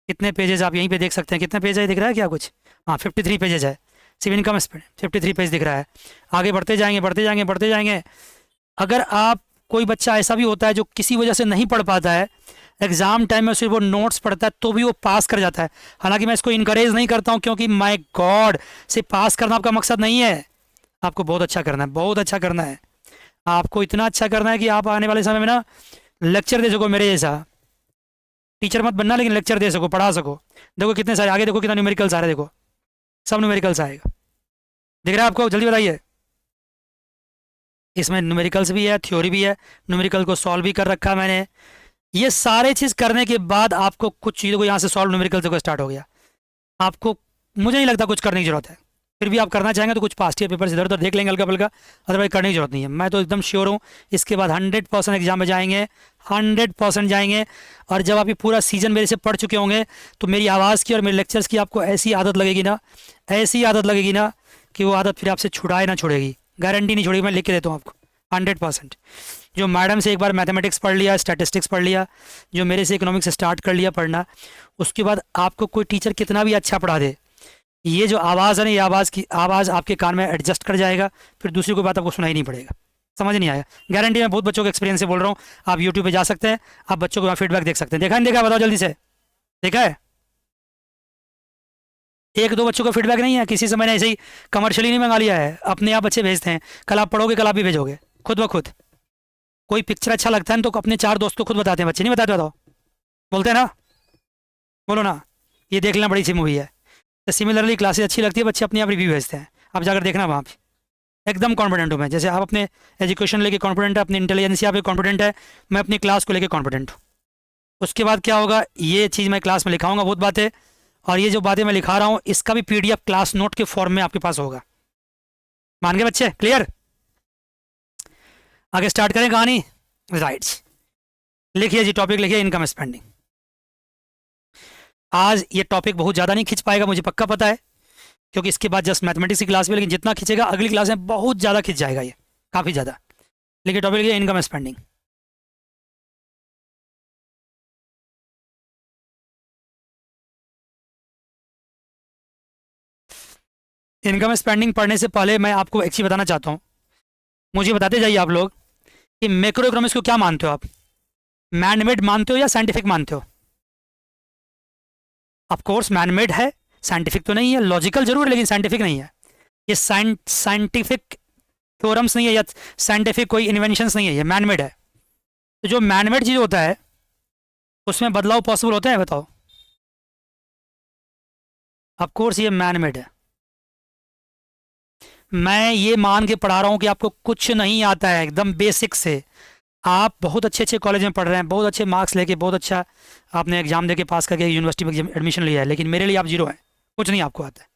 S1: कितने पेजेस आप यहीं पे देख सकते हैं, कितने पेज है दिख रहा है क्या कुछ? हाँ 53 पेजेस है, सिर्फ इनकम स्पेंडिंग 53 पेज दिख रहा है। आगे बढ़ते जाएंगे बढ़ते जाएंगे बढ़ते जाएंगे। अगर आप, कोई बच्चा ऐसा भी होता है जो किसी वजह से नहीं पढ़ पाता है, एग्जाम टाइम में सिर्फ वो नोट्स पढ़ता है तो भी वो पास कर जाता है। हालांकि मैं इसको इनकरेज नहीं करता हूँ, क्योंकि माय गॉड, से पास करना आपका मकसद नहीं है, आपको बहुत अच्छा करना है, बहुत अच्छा करना है। आपको इतना अच्छा करना है कि आप आने वाले समय में ना लेक्चर दे सको मेरे जैसा। टीचर मत बनना, लेकिन लेक्चर दे सको, पढ़ा सको। देखो कितने सारे, आगे देखो कितना न्यूमेरिकल्स आ रहे हैं, देखो सब न्यूमेरिकल्स आएगा, दिख रहा है आपको? जल्दी बताइए। इसमें न्यूमेरिकल्स भी है, थ्योरी भी है, न्यूमेरिकल को सॉल्व भी कर रखा है मैंने। ये सारे चीज़ करने के बाद आपको कुछ चीज़ों को यहाँ से सॉल्व, न्यूमेरिकल से स्टार्ट हो गया, आपको मुझे नहीं लगता कुछ करने की जरूरत है। फिर भी आप करना चाहेंगे तो कुछ पास्ट ईयर पेपर्स इधर उधर देख लेंगे हल्का फुल्का, अदरवाइज करने की जरूरत नहीं है। मैं तो एकदम श्योर हूँ इसके बाद 100% एग्जाम में जाएंगे, 100% जाएंगे। और जब आप ये पूरा सीजन मेरे से पढ़ चुके होंगे तो मेरी आवाज़ की और मेरे लेक्चर्स की आपको ऐसी आदत लगेगी ना, ऐसी आदत लगेगी ना कि वो आदत फिर आपसे छुड़ाए ना छोड़ेगी, गारंटी नहीं छोड़ेगी, मैं लिख के देता हूँ आपको 100%। जो मैडम से एक बार मैथमेटिक्स पढ़ लिया, स्टैटिस्टिक्स पढ़ लिया, जो मेरे से इकोनॉमिक्स स्टार्ट कर लिया पढ़ना, उसके बाद आपको कोई टीचर कितना भी अच्छा पढ़ा दे, ये जो आवाज़ है ना, ये आवाज़ आपके कान में एडजस्ट कर जाएगा, फिर दूसरी कोई बात आपको सुनाई नहीं पड़ेगा, समझ नहीं आएगा। गारंटी मैं बहुत बच्चों के एक्सपीरियंस से बोल रहा हूँ। आप यूट्यूब पे जा सकते हैं, आप बच्चों को फीडबैक देख सकते हैं। देखा नहीं देखा, बताओ जल्दी से, देखा है? एक दो बच्चों का फीडबैक नहीं है, किसी से मैंने ऐसे ही कमर्शियली नहीं मंगा लिया है, अपने आप बच्चे भेजते हैं। कल आप पढ़ोगे, कल आप भी भेजोगे खुद ब खुद। कोई पिक्चर अच्छा लगता है तो अपने 4 दोस्तों को खुद बताते हैं, बच्चे नहीं बताते, बताओ, बोलते हैं ना, बोलो ना, ये देख लेना बड़ी सी मूवी है। तो सिमिलरली क्लासेस अच्छी लगती है, बच्चे अपने आप रिव्यू भेजते हैं, आप जाकर देखना वहाँ पे। एकदम कॉन्फिडेंट हूँ मैं, जैसे आप अपने एजुकेशन लेके कॉन्फिडेंट है, अपनी इंटेलिजेंसिया पे कॉन्फिडेंट है, मैं अपनी क्लास को लेके कॉन्फिडेंट हूँ। उसके बाद क्या होगा, ये चीज़ मैं क्लास में लिखाऊंगा बहुत बातें, और ये जो बातें मैं लिखा रहा हूँ इसका भी पीडीएफ क्लास नोट के फॉर्म में आपके पास होगा। मान गए बच्चे? क्लियर? आगे स्टार्ट करें कहानी। राइट्स, लिखिए जी, टॉपिक लिखिए इनकम स्पेंडिंग। आज ये टॉपिक बहुत ज़्यादा नहीं खिंच पाएगा, मुझे पक्का पता है, क्योंकि इसके बाद जस्ट मैथमेटिक्स की क्लास में, लेकिन जितना खिंचेगा अगली क्लास में बहुत ज़्यादा खिंच जाएगा, ये काफ़ी ज़्यादा। लिखिए टॉपिक लिखिए इनकम स्पेंडिंग। इनकम स्पेंडिंग पढ़ने से पहले मैं आपको एक चीज़ बताना चाहता हूँ, मुझे बताते जाइए आप लोग कि मैक्रो इकोनॉमिक्स को क्या मानते हो आप, मैनमेड मानते हो या साइंटिफिक मानते हो? ऑफ कोर्स मैनमेड है, साइंटिफिक तो नहीं है, लॉजिकल जरूर है लेकिन साइंटिफिक नहीं है। ये साइंटिफिक थ्योरम्स नहीं है या साइंटिफिक कोई इन्वेंशंस नहीं है, ये मैनमेड है। तो जो मैनमेड चीज़ होता है उसमें बदलाव पॉसिबल होता है, बताओ? ऑफ कोर्स ये मैनमेड है। मैं ये मान के पढ़ा रहा हूँ कि आपको कुछ नहीं आता है, एकदम बेसिक से। आप बहुत अच्छे अच्छे कॉलेज में पढ़ रहे हैं, बहुत अच्छे मार्क्स लेके, बहुत अच्छा आपने एग्जाम दे के पास करके यूनिवर्सिटी में एडमिशन लिया है, लेकिन मेरे लिए आप जीरो हैं, कुछ नहीं आपको आता है।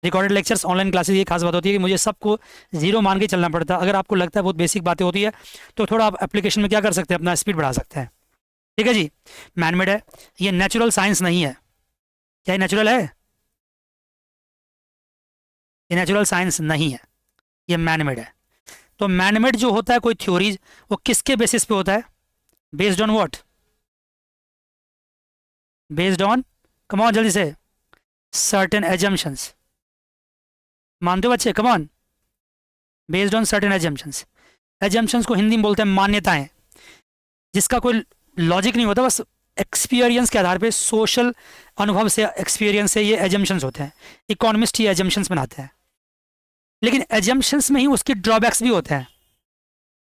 S1: रिकॉर्डेड लेक्चर्स, ऑनलाइन क्लासेस, ये खास बात होती है कि मुझे सबको जीरो मान के चलना पड़ता है। अगर आपको लगता है बहुत बेसिक बातें होती है तो थोड़ा आप एप्लीकेशन में क्या कर सकते हैं, अपना स्पीड बढ़ा सकते हैं। ठीक है जी, मैनमेड है, ये नेचुरल साइंस नहीं है। क्या ये नेचुरल है? ये नेचुरल साइंस नहीं है, ये मैनमेड है। तो मैनमेड जो होता है कोई थ्योरीज, वो किसके बेसिस पे होता है? Based on what? Based on, come on जल्दी से, सर्टेन एजम्पशंस। मानते हो बच्चे? Come on, based on certain assumptions. Assumptions को हिंदी में बोलते हैं मान्यताएं, जिसका कोई लॉजिक नहीं होता, बस एक्सपीरियंस के आधार पे, सोशल अनुभव से, एक्सपीरियंस से ये एजम्पशंस होते हैं। इकोनॉमिस्ट ये एजम्पशंस बनाते हैं, लेकिन एजम्पशंस में ही उसके ड्रॉबैक्स भी होते हैं।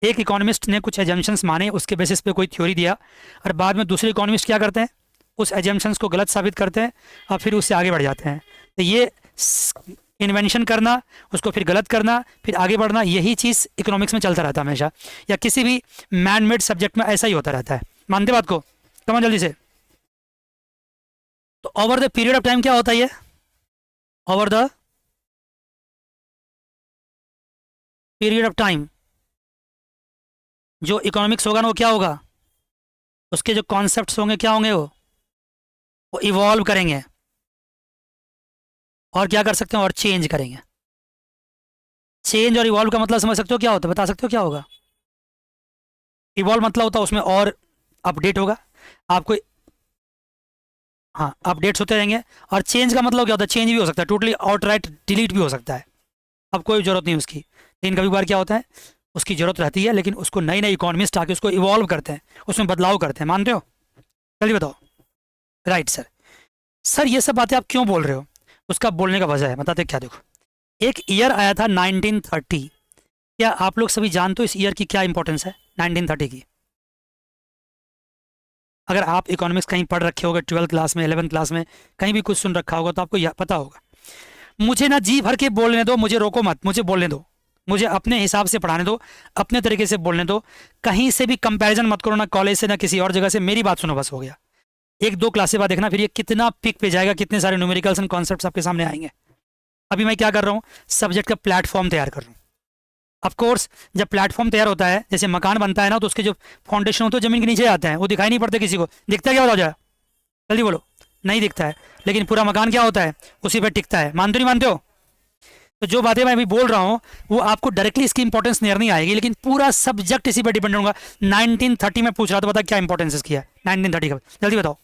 S1: एक इकोनॉमिस्ट ने कुछ एजम्पशंस माने, उसके बेसिस पे कोई थ्योरी दिया, और बाद में दूसरे इकोनॉमिस्ट क्या करते हैं, उस एजम्पशंस को गलत साबित करते हैं और फिर उससे आगे बढ़ जाते हैं। तो ये इन्वेंशन करना, उसको फिर गलत करना, फिर आगे बढ़ना, यही चीज़ इकोनॉमिक्स में चलता रहता है हमेशा, या किसी भी मैन मेड सब्जेक्ट में ऐसा ही होता रहता है। मानते बात को? कम जल्दी से। तो over the period of time क्या होता है ये? Over the period of time जो इकोनॉमिक्स होगा ना, वो क्या होगा, उसके जो कॉन्सेप्ट्स होंगे क्या होंगे, वो इवॉल्व करेंगे, और क्या कर सकते हैं, और चेंज करेंगे। चेंज और इवॉल्व का मतलब समझ सकते हो क्या होता है? बता सकते हो क्या होगा? इवॉल्व मतलब होता है उसमें और अपडेट होगा आपको, हाँ, अपडेट्स होते रहेंगे। और चेंज का मतलब क्या होता है? चेंज भी हो सकता है, टोटली आउटराइट डिलीट भी हो सकता है, अब कोई ज़रूरत नहीं उसकी। लेकिन कभी बार क्या होता है, उसकी ज़रूरत रहती है, लेकिन उसको नए नए इकोनॉमिस्ट आके उसको इवॉल्व करते हैं, उसमें बदलाव करते हैं। मानते हो? जल्दी बताओ। Right sir. सर ये सब बातें आप क्यों बोल रहे हो? उसका बोलने का वजह है, बताते क्या। देखो, एक ईयर आया था 1930, क्या आप लोग सभी जानते हो इस ईयर की क्या इंपॉर्टेंस है 1930 की? अगर आप इकोनॉमिक्स कहीं पढ़ रखे होगे, 12th क्लास में, 11th क्लास में, कहीं भी कुछ सुन रखा होगा, तो आपको यह पता होगा। मुझे ना जी भर के बोलने दो, मुझे रोको मत, मुझे बोलने दो, मुझे अपने हिसाब से पढ़ाने दो, अपने तरीके से बोलने दो। कहीं से भी कंपैरिजन मत करो, ना कॉलेज से ना किसी और जगह से। मेरी बात सुनो, बस हो गया। एक दो क्लास के बाद देखना फिर ये कितना पिक पे जाएगा, कितने सारे न्यूमेरिकल्स एंड कॉन्सेप्ट्स आपके सामने आएंगे। अभी मैं क्या कर रहा हूँ, सब्जेक्ट का प्लेटफॉर्म तैयार कर रहा हूँ। ऑफ कोर्स जब प्लेटफॉर्म तैयार होता है, जैसे मकान बनता है ना, तो उसके जो फाउंडेशन होते हैं जमीन के नीचे आते हैं, वो दिखाई नहीं पड़ते किसी को। दिखता है क्या? बताओ जरा, जल्दी बोलो। नहीं दिखता है, लेकिन पूरा मकान क्या होता है, उसी पर टिकता है। मानते नहीं मानते हो? तो जो बातें मैं अभी बोल रहा हूँ वो आपको डायरेक्टली इसकी इंपॉर्टेंस नजर नहीं आएगी, लेकिन पूरा सब्जेक्ट इसी पर डिपेंड होगा। 1930 में पूछ रहा था, बता क्या इंपॉर्टेंस इसकी है 1930 का, जल्दी बताओ।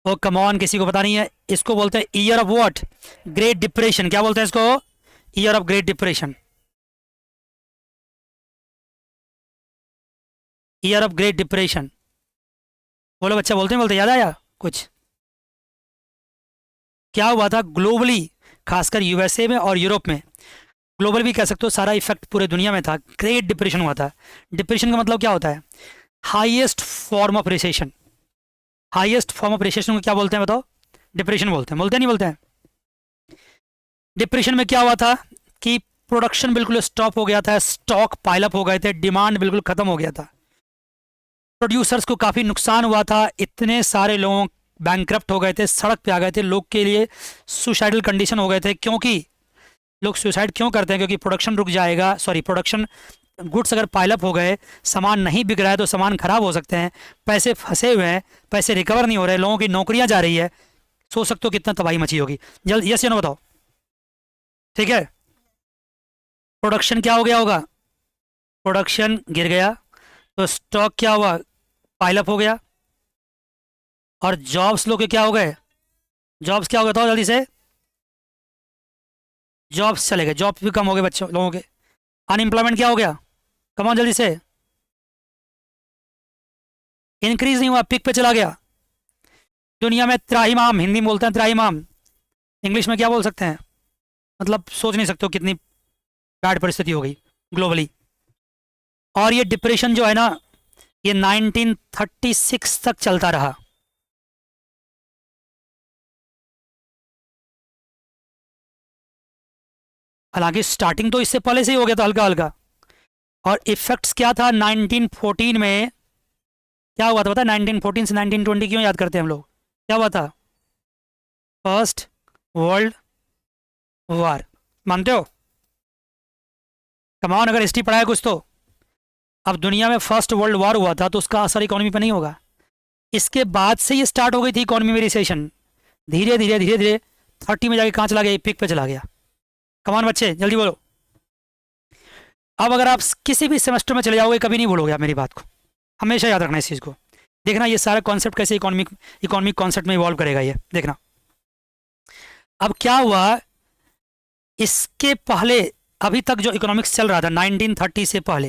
S1: ओ कम ऑन, किसी को पता नहीं है? इसको बोलते हैं year of what? Great depression. क्या बोलते हैं इसको? Year of great depression. Year of great depression. बोलो बच्चा, बोलते हैं, बोलते याद आया कुछ? क्या हुआ था ग्लोबली, खासकर यूएसए में और यूरोप में, ग्लोबल भी कह सकते हो, सारा इफेक्ट पूरे दुनिया में था, ग्रेट डिप्रेशन हुआ था। डिप्रेशन का मतलब क्या होता है? Highest form of recession. Highest form of recession को क्या बोलते हैं बताओ? डिप्रेशन बोलते हैं। बोलते हैं नहीं बोलते हैं? डिप्रेशन में क्या हुआ था कि प्रोडक्शन बिल्कुल स्टॉप हो गया था, स्टॉक पाइलअप हो गए थे, डिमांड बिल्कुल खत्म हो गया था, प्रोड्यूसर्स को काफ़ी नुकसान हुआ था, इतने सारे लोग बैंकक्रप्ट हो गए थे, सड़क पे आ गए थे, लोग के लिए सुसाइडल कंडीशन हो गए थे। क्योंकि लोग सुसाइड क्यों करते हैं? क्योंकि प्रोडक्शन रुक जाएगा, सॉरी, प्रोडक्शन गुड्स अगर पाइलअप हो गए, सामान नहीं बिक रहा है तो सामान खराब हो सकते हैं, पैसे फंसे हुए हैं, पैसे रिकवर नहीं हो रहे, लोगों की नौकरियां जा रही है, सोच सकते हो कितना तबाही मची होगी। जल्द यस या नो बताओ। ठीक है, प्रोडक्शन क्या हो गया होगा? प्रोडक्शन गिर गया, तो स्टॉक क्या हुआ? पाइलअप हो गया। और जॉब्स लोग के क्या हो गए? जॉब्स क्या हो गया था जल्दी से? जॉब्स चले गए, जॉब भी कम हो गए बच्चों लोगों के। अनएम्प्लॉयमेंट क्या हो गया, कमाओ जल्दी से, इंक्रीज नहीं हुआ, पिक पे चला गया। दुनिया में त्राहिमाम, हिंदी में बोलते हैं त्राहिमाम, इंग्लिश में क्या बोल सकते हैं, मतलब सोच नहीं सकते हो कितनी बैड परिस्थिति हो गई ग्लोबली। और ये डिप्रेशन जो है ना, ये 1936 तक चलता रहा। हालांकि स्टार्टिंग तो इससे पहले से ही हो गया था हल्का हल्का। और इफेक्ट्स क्या था 1914 में, क्या हुआ था पता है? 1914 से 1920 क्यों याद करते हैं हम लोग? क्या हुआ था? फर्स्ट वर्ल्ड वार, मानते हो? कमाओ, अगर हिस्ट्री पढ़ा है कुछ तो। अब दुनिया में फर्स्ट वर्ल्ड वॉर हुआ था तो उसका असर इकोनॉमी पे नहीं होगा। इसके बाद से ये स्टार्ट हो गई थी इकोनॉमी में रिसेशन, धीरे धीरे धीरे धीरे 30 में जाके कहाँ चला गया, पिक पे चला गया। कमान बच्चे जल्दी बोलो। अब अगर आप किसी भी सेमेस्टर में चले जाओगे कभी नहीं भूलोगे आप मेरी बात को, हमेशा याद रखना इस चीज़ को। देखना ये सारा कॉन्सेप्ट कैसे इकोनॉमिक कॉन्सेप्ट में इवॉल्व करेगा, ये देखना। अब क्या हुआ, इसके पहले अभी तक जो इकोनॉमिक्स चल रहा था 1930 से पहले,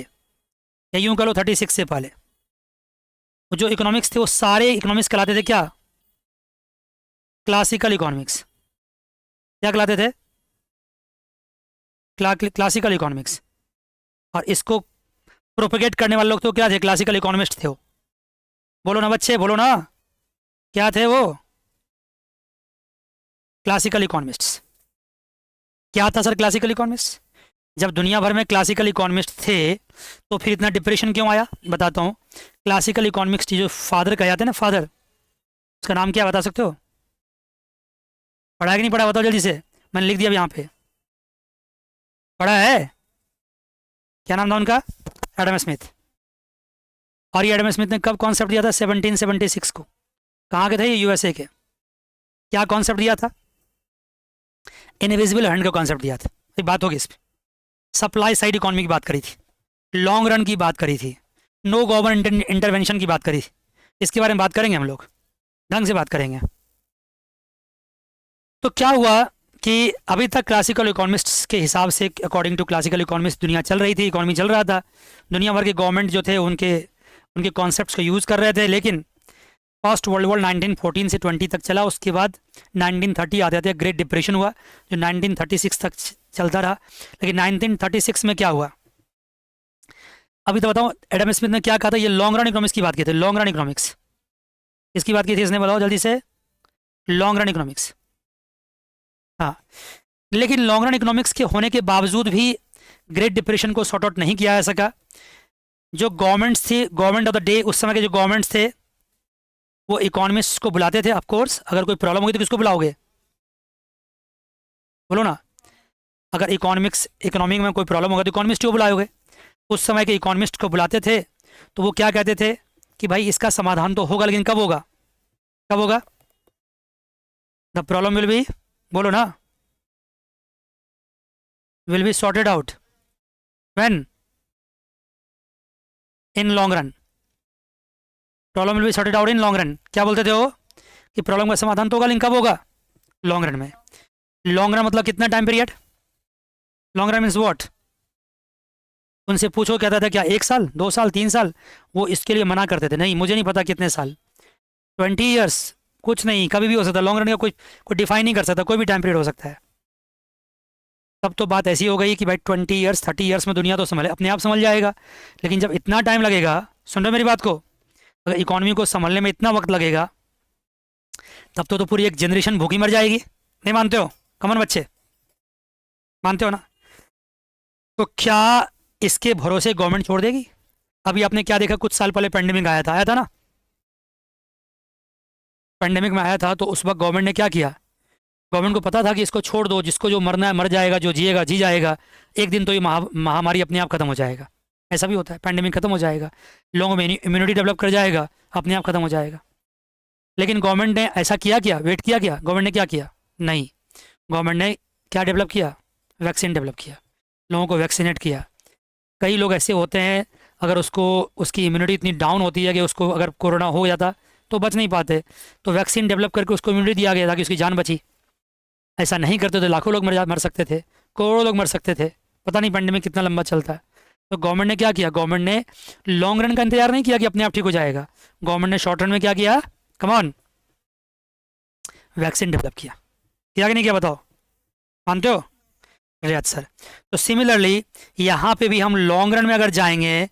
S1: या यूं कह लो 36 से पहले, वो जो इकोनॉमिक्स थे वो सारे इकोनॉमिक्स कहलाते थे क्या? Classical economics. क्या कहलाते थे? Classical economics. और इसको प्रोपेगेट करने वाले लोग तो क्या थे? क्लासिकल इकोनॉमिस्ट थे वो। बोलो ना बच्चे, बोलो ना, क्या थे वो? Classical economists. क्या था सर क्लासिकल इकोनॉमिस्ट? जब दुनिया भर में क्लासिकल इकोनॉमिस्ट थे तो फिर इतना डिप्रेशन क्यों आया? बताता हूँ। क्लासिकल इकोनॉमिक्स की जो फादर कहे जाते हैं ना, फादर, उसका नाम क्या बता सकते हो? पढ़ा है कि नहीं पढ़ा, बताओ जल्दी से, मैंने लिख दिया अब यहाँ पे। पढ़ा है? क्या नाम था उनका? Adam Smith. और ये एडम स्मिथ ने कब कॉन्सेप्ट दिया था? 1776 को। कहाँ के थे ये? यूएसए के। क्या कॉन्सेप्ट दिया था? इनविजिबल हैंड का कॉन्सेप्ट दिया था। एक बात होगी इस पर। सप्लाई साइड इकोनॉमी की बात करी थी, लॉन्ग रन की बात करी थी, नो गवर्नमेंट इंटरवेंशन की बात करी थी। इसके बारे में बात करेंगे हम लोग, ढंग से बात करेंगे। तो क्या हुआ कि अभी तक क्लासिकल इकोनॉमिस्ट्स के हिसाब से, अकॉर्डिंग टू क्लासिकल इकोनॉमिस्ट, दुनिया चल रही थी, इकोनॉमी चल रहा था। दुनिया भर के गवर्नमेंट जो थे उनके उनके कॉन्सेप्ट्स को यूज़ कर रहे थे। लेकिन फर्स्ट वर्ल्ड वॉर 1914 से 20 तक चला। उसके बाद 1930 आते आते ग्रेट डिप्रेशन हुआ जो 1936 तक चलता रहा। लेकिन 1936 में क्या हुआ अभी तो बताऊँ। एडम स्मिथ ने क्या कहा था? ये लॉन्ग रन इकोनॉमिक्स की बात की थी, लॉन्ग रन इकोनॉमिक्स। इसकी बात की थी इसने, बताओ जल्दी से। लॉन्ग रन इकोनॉमिक्स, हाँ। लेकिन लॉन्ग रन इकोनॉमिक्स के होने के बावजूद भी ग्रेट डिप्रेशन को सॉर्ट आउट नहीं किया जा सका। जो गवर्नमेंट्स थी, गवर्नमेंट ऑफ द डे, उस समय के जो गवर्नमेंट्स थे वो इकोनॉमिस्ट को बुलाते थे। ऑफ कोर्स अगर कोई प्रॉब्लम होगी तो किसको बुलाओगे? बोलो ना। अगर इकोनॉमिक में कोई प्रॉब्लम होगा तो इकोनॉमिस्ट को बुलाओगे। उस समय के इकोनॉमिस्ट को बुलाते थे तो वो क्या कहते थे कि भाई इसका समाधान तो होगा, लेकिन कब होगा? कब होगा? द प्रॉब्लम विल बी, बोलो ना, will be sorted out when? In long run. Problem will be sorted out in long run. क्या बोलते थे वो? कि प्रॉब्लम का समाधान तो होगा, लेकिन कब होगा? लॉन्ग रन में। लॉन्ग रन मतलब कितना time period? Long run means what? उनसे पूछो, कहता था क्या 1 साल, 2 साल, 3 साल? वो इसके लिए मना करते थे, नहीं मुझे नहीं पता कितने साल, 20 ईयर्स, कुछ नहीं, कभी भी हो सकता है। लॉन्ग रन का कोई डिफाइन नहीं कर सकता, कोई भी टाइम पीरियड हो सकता है। तब तो बात ऐसी हो गई कि भाई 20 ईयर्स, 30 ईयर्स में दुनिया तो संभले, अपने आप संभल जाएगा। लेकिन जब इतना टाइम लगेगा, सुन रहे मेरी बात को, अगर इकोनॉमी को संभलने में इतना वक्त लगेगा तब तो पूरी एक जनरेशन भूखी मर जाएगी। नहीं मानते हो? कमन बच्चे, मानते हो ना? तो क्या इसके भरोसे गवर्नमेंट छोड़ देगी? अभी आपने क्या देखा, कुछ साल पहले पेंडेमिक आया था ना। पेंडेमिक में आया था तो उस वक्त गवर्नमेंट ने क्या किया? गवर्नमेंट को पता था कि इसको छोड़ दो, जिसको जो मरना है मर जाएगा, जो जिएगा जी जाएगा, एक दिन तो ये महामारी अपने आप खत्म हो जाएगा। ऐसा भी होता है, पेंडेमिक खत्म हो जाएगा, लोगों में इम्यूनिटी डेवलप कर जाएगा, अपने आप खत्म हो जाएगा। लेकिन गवर्नमेंट ने ऐसा किया क्या? वेट किया क्या? गवर्नमेंट ने क्या किया? नहीं। गवर्नमेंट ने क्या डेवलप किया? वैक्सीन डेवलप किया, लोगों को वैक्सीनेट किया। कई लोग ऐसे होते हैं, अगर उसकी इम्यूनिटी इतनी डाउन होती है कि उसको अगर कोरोना हो जाता तो बच नहीं पाते, तो वैक्सीन डेवलप करके उसको इम्यूनिटी दिया गया ताकि उसकी जान बची। ऐसा नहीं करते तो लाखों लोग मर सकते थे। करोड़ों लोग मर सकते थे, पता नहीं पेंडेमिक कितना लंबा चलता है। तो गवर्नमेंट ने क्या किया, गवर्नमेंट ने लॉन्ग रन का इंतजार नहीं किया कि अपने आप ठीक हो जाएगा, गवर्नमेंट ने शॉर्ट रन में क्या किया, कम ऑन, वैक्सीन डेवलप किया कि नहीं किया, बताओ, मानते हो? रियाज सर, तो सिमिलरली यहाँ पे भी हम लॉन्ग रन में अगर जाएंगे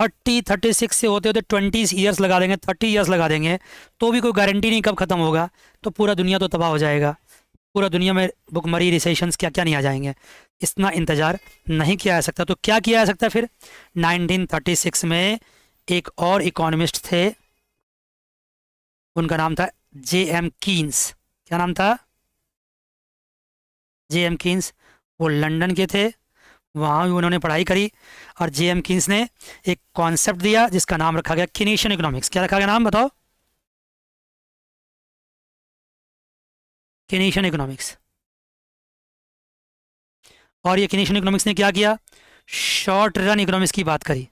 S1: 36 से होते होते 20 ईयर्स लगा देंगे, 30 ईयर्स लगा देंगे, तो भी कोई गारंटी नहीं कब ख़त्म होगा। तो पूरा दुनिया तो तबाह हो जाएगा, पूरा दुनिया में भुखमरी, रिसेशंस, क्या क्या नहीं आ जाएंगे। इतना इंतज़ार नहीं किया जा सकता। तो क्या किया जा सकता है फिर? 1936 में एक और इकोनॉमिस्ट थे, उनका नाम था J.M. कीन्स। क्या नाम था? J.M. कीन्स। वो लंदन के थे, वहाँ भी उन्होंने पढ़ाई करी, और J.M. कीन्स ने एक कॉन्सेप्ट दिया जिसका नाम रखा गया कीनेशियन इकोनॉमिक्स। क्या रखा गया नाम, बताओ? Keynesian economics. और ये कीनेशियन इकोनॉमिक्स ने क्या किया? शॉर्ट रन इकोनॉमिक्स की बात करी।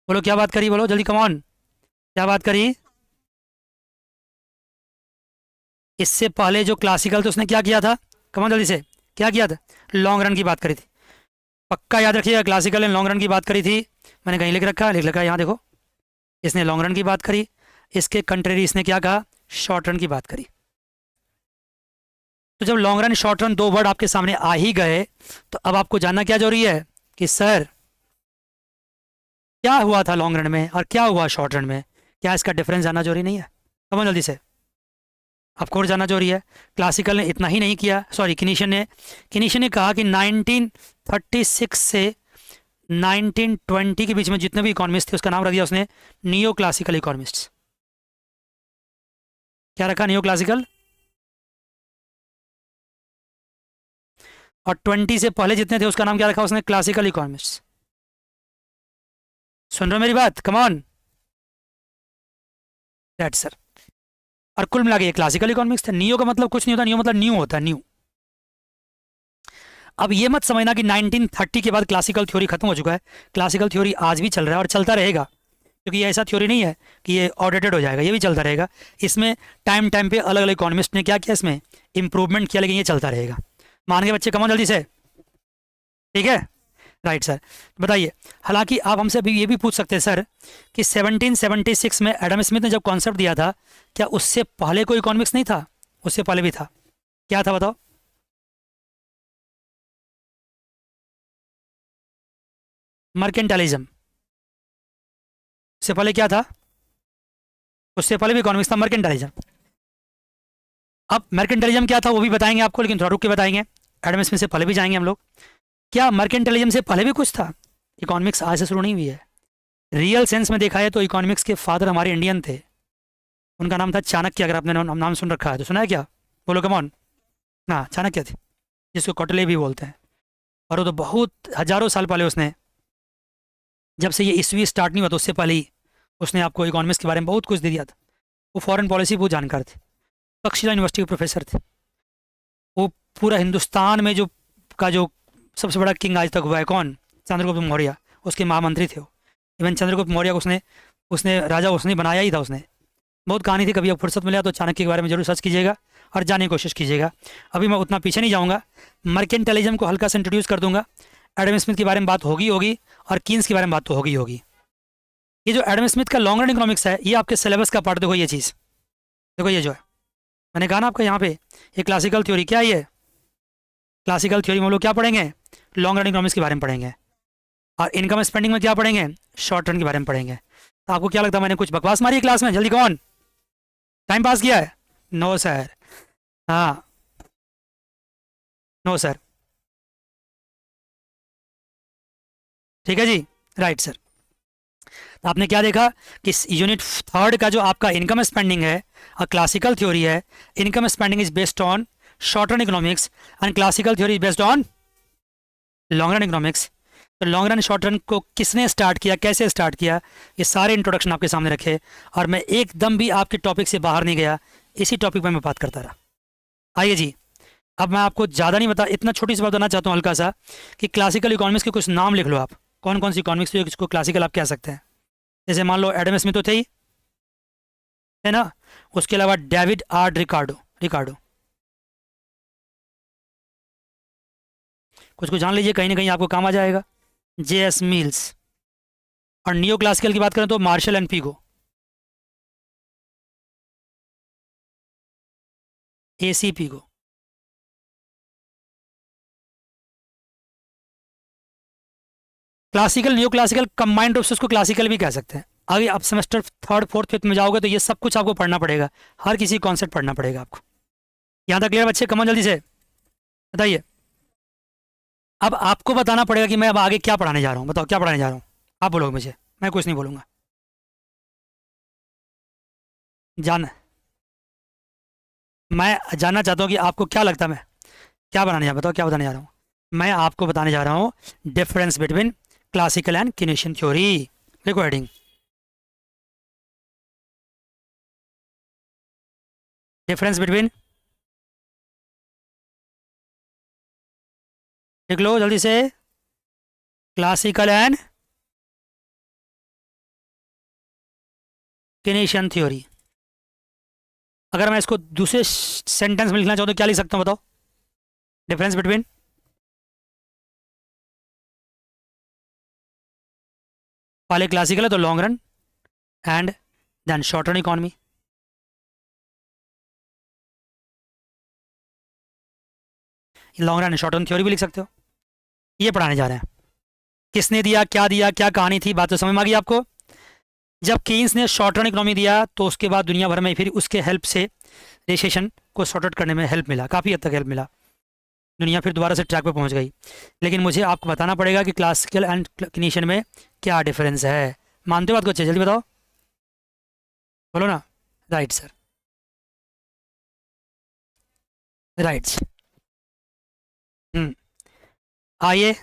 S1: बोलो क्या बात करी, बोलो जल्दी, कमॉन, क्या बात करी? इससे पहले जो क्लासिकल थे उसने क्या किया था, कमॉन जल्दी से, क्या किया था? लॉन्ग रन की बात करी थी। पक्का याद रखिएगा, क्लासिकल ने लॉन्ग रन की बात करी थी। मैंने कहीं लिख रखा है यहाँ देखो, इसने लॉन्ग रन की बात करी, इसके कंट्रेरी इसने क्या कहा, शॉर्ट रन की बात करी। तो जब लॉन्ग रन शॉर्ट रन दो वर्ड आपके सामने आ ही गए, तो अब आपको जानना क्या जरूरी है कि सर क्या हुआ था लॉन्ग रन में और क्या हुआ शॉर्ट रन में, क्या इसका डिफरेंस जानना जरूरी नहीं है? कमन जल्दी से, आपको और जानना जरूरी है। क्लासिकल ने इतना ही नहीं किया, सॉरी किनीशियन ने कहा कि 1936 से 1920 के बीच में जितने भी इकोनॉमिस्ट थे उसका नाम रख दिया उसने नियो क्लासिकल इकोनॉमिस्ट्स। क्या रखा? Neo classical. और 20 से पहले जितने थे उसका नाम क्या रखा उसने? Classical economists. सुन रहे हो मेरी बात, कम ऑन, दैट सर। और कुल मिला के ये क्लासिकल इकोनॉमिक्स था। नियो का मतलब कुछ नहीं होता, नियो मतलब न्यू होता है, न्यू। अब ये मत समझना कि 1930 के बाद क्लासिकल थ्योरी खत्म हो चुका है। क्लासिकल थ्योरी आज भी चल रहा है और चलता रहेगा, क्योंकि ये ऐसा थ्योरी नहीं है कि ये आउटडेटेड हो जाएगा, ये भी चलता रहेगा। इसमें टाइम टाइम पे अलग अलग इकोनॉमिस्ट ने क्या किया, इसमें इंप्रूवमेंट किया, लेकिन ये चलता रहेगा। मान के बच्चे, कमो जल्दी से, ठीक है? राइट सर, बताइए। हालांकि आप हमसे अभी ये भी पूछ सकते हैं सर कि 1776 में एडम स्मिथ ने जब कॉन्सेप्ट दिया था, क्या उससे पहले कोई इकोनॉमिक्स नहीं था? उससे पहले भी था। क्या था बताओ? मर्केंटालिज्म। उससे पहले क्या था? उससे पहले भी इकोनॉमिक्स था, मर्केंटालिज्म। अब मर्केंटालिज्म क्या था वो भी बताएंगे आपको, लेकिन थोड़ा रुक के बताएंगे। एडम स्मिथ से पहले भी जाएंगे हम लोग। क्या मर्केंटालिज्म से पहले भी कुछ था? इकोनॉमिक्स आज से शुरू नहीं हुई है। रियल सेंस में देखा है तो इकोनॉमिक्स के फादर हमारे इंडियन थे, उनका नाम था चाणक्य। अगर आपने नाम सुन रखा है तो सुना है क्या? बोलो कमॉन। हाँ, चाणक्य थे, जिसको कौटिल्य भी बोलते हैं। और वो तो बहुत हजारों साल पहले उसने, जब से ये ईस्वी स्टार्ट नहीं हुआ तो उससे पहले ही उसने आपको इकोनॉमिक्स के बारे में बहुत कुछ दे दिया था। वो फॉरेन पॉलिसी बहुत जानकार थे, तक्षशिला यूनिवर्सिटी के प्रोफेसर थे। वो पूरा हिंदुस्तान में जो सबसे बड़ा किंग आज तक हुआ है, कौन? चंद्रगुप्त मौर्य, उसके महामंत्री थे वो। इवन चंद्रगुप्त मौर्य को उसने उसने राजा उसने बनाया ही था उसने। बहुत कहानी थी, कभी आप फुर्सत मिला तो चाणक्य के बारे में जरूर सर्च कीजिएगा और जानने की कोशिश कीजिएगा। अभी मैं उतना पीछे नहीं जाऊँगा, मर्केंटालिज्म को हल्का सा इंट्रोड्यूस कर दूंगा। एडम स्मिथ के बारे में बात होगी होगी, और कीन्स के बारे में बात तो होगी होगी। ये जो एडम स्मिथ का लॉन्ग रन इकोनॉमिक्स है, ये आपके सिलेबस का पार्ट। देखो ये चीज़, देखो ये जो है, मैंने कहा ना आपको यहाँ पे, ये क्लासिकल थ्योरी। क्या है ये? क्लासिकल थ्योरी में हम लोग क्या पढ़ेंगे? लॉन्ग रन इकोनॉमिक्स के बारे में पढ़ेंगे। और इनकम स्पेंडिंग में क्या पढ़ेंगे? शॉर्ट रन के बारे में पढ़ेंगे। तो आपको क्या लगता है मैंने कुछ बकवास मारी है क्लास में? जल्दी कौन टाइम पास किया है? No sir. हाँ, नो सर। ठीक है जी, राइट सर। तो आपने क्या देखा कि यूनिट थर्ड का जो आपका इनकम स्पेंडिंग है, और क्लासिकल थ्योरी है, income spending is based on short run economics and classical theory is based on long run economics. तो लॉन्ग रन शॉर्ट रन को किसने स्टार्ट किया, कैसे स्टार्ट किया, ये सारे इंट्रोडक्शन आपके सामने रखे, और मैं एकदम भी आपके टॉपिक से बाहर नहीं गया, इसी टॉपिक पर मैं बात करता रहा। आइए जी, अब मैं आपको ज़्यादा नहीं बता, इतना छोटी सी बात बताना चाहता हूँ हल्का सा, कि क्लासिकल इकोनॉमिक्स के कुछ नाम लिख लो आप। कौन कौन सी इकोनॉमिक्स जो इसको क्लासिकल आप कह सकते हैं? जैसे मान लो एडम स्मिथ तो थे ही, है ना? उसके अलावा डेविड आर रिकार्डो, रिकार्डो कुछ कुछ जान लीजिए, कहीं ना कहीं आपको काम आ जाएगा। J.S. मिल्स। और नियो क्लासिकल की बात करें तो Marshall and Pigou. AC Pigou. Classical neoclassical combined रूप से उसको क्लासिकल भी कह सकते हैं। आगे आप सेमेस्टर थर्ड फोर्थ फिफ्थ में जाओगे तो ये सब कुछ आपको पढ़ना पड़ेगा, हर किसी कॉन्सेप्ट पढ़ना पड़ेगा आपको। यहाँ तक क्लियर बच्चे? कमन जल्दी से बताइए। अब आपको बताना पड़ेगा कि मैं अब आगे क्या पढ़ाने जा रहा हूँ। बताओ क्या पढ़ाने जा रहा हूँ? आप बोलोगे मुझे, मैं कुछ नहीं बोलूँगा। जान मैं जानना चाहता हूँ कि आपको क्या लगता है मैं क्या बनाने जा रहा हूँ। बताओ क्या बताने जा रहा हूँ? मैं आपको बताने जा रहा हूँ difference between classical and Keynesian theory. लिखो हेडिंग, डिफरेंस बिटवीन, लिख लो जल्दी से, क्लासिकल एंड किनेशियन थ्योरी। अगर मैं इसको दूसरे सेंटेंस में लिखना चाहूँ तो क्या लिख सकता हूँ? बताओ। डिफरेंस बिटवीन, पहले क्लासिकल है तो long run and then short run economy. Long run and short run theory भी लिख सकते हो। ये पढ़ाने जा रहे हैं। किसने दिया, क्या कहानी थी, बात तो समझ में आ गई आपको। जब केन्स ने शॉर्ट रन इकोनॉमी दिया तो उसके बाद दुनिया भर में फिर उसके हेल्प से रिसेशन को सॉर्ट आउट करने में हेल्प मिला, काफ़ी हद तक हेल्प मिला। दुनिया फिर दोबारा से ट्रैक पे पहुंच गई। लेकिन मुझे आपको बताना पड़ेगा कि क्लासिकल एंड किनेशियन में क्या डिफरेंस है। मानते हो बात को? अच्छे जल्दी बताओ, बोलो ना। Right sir, right. हम्म आइए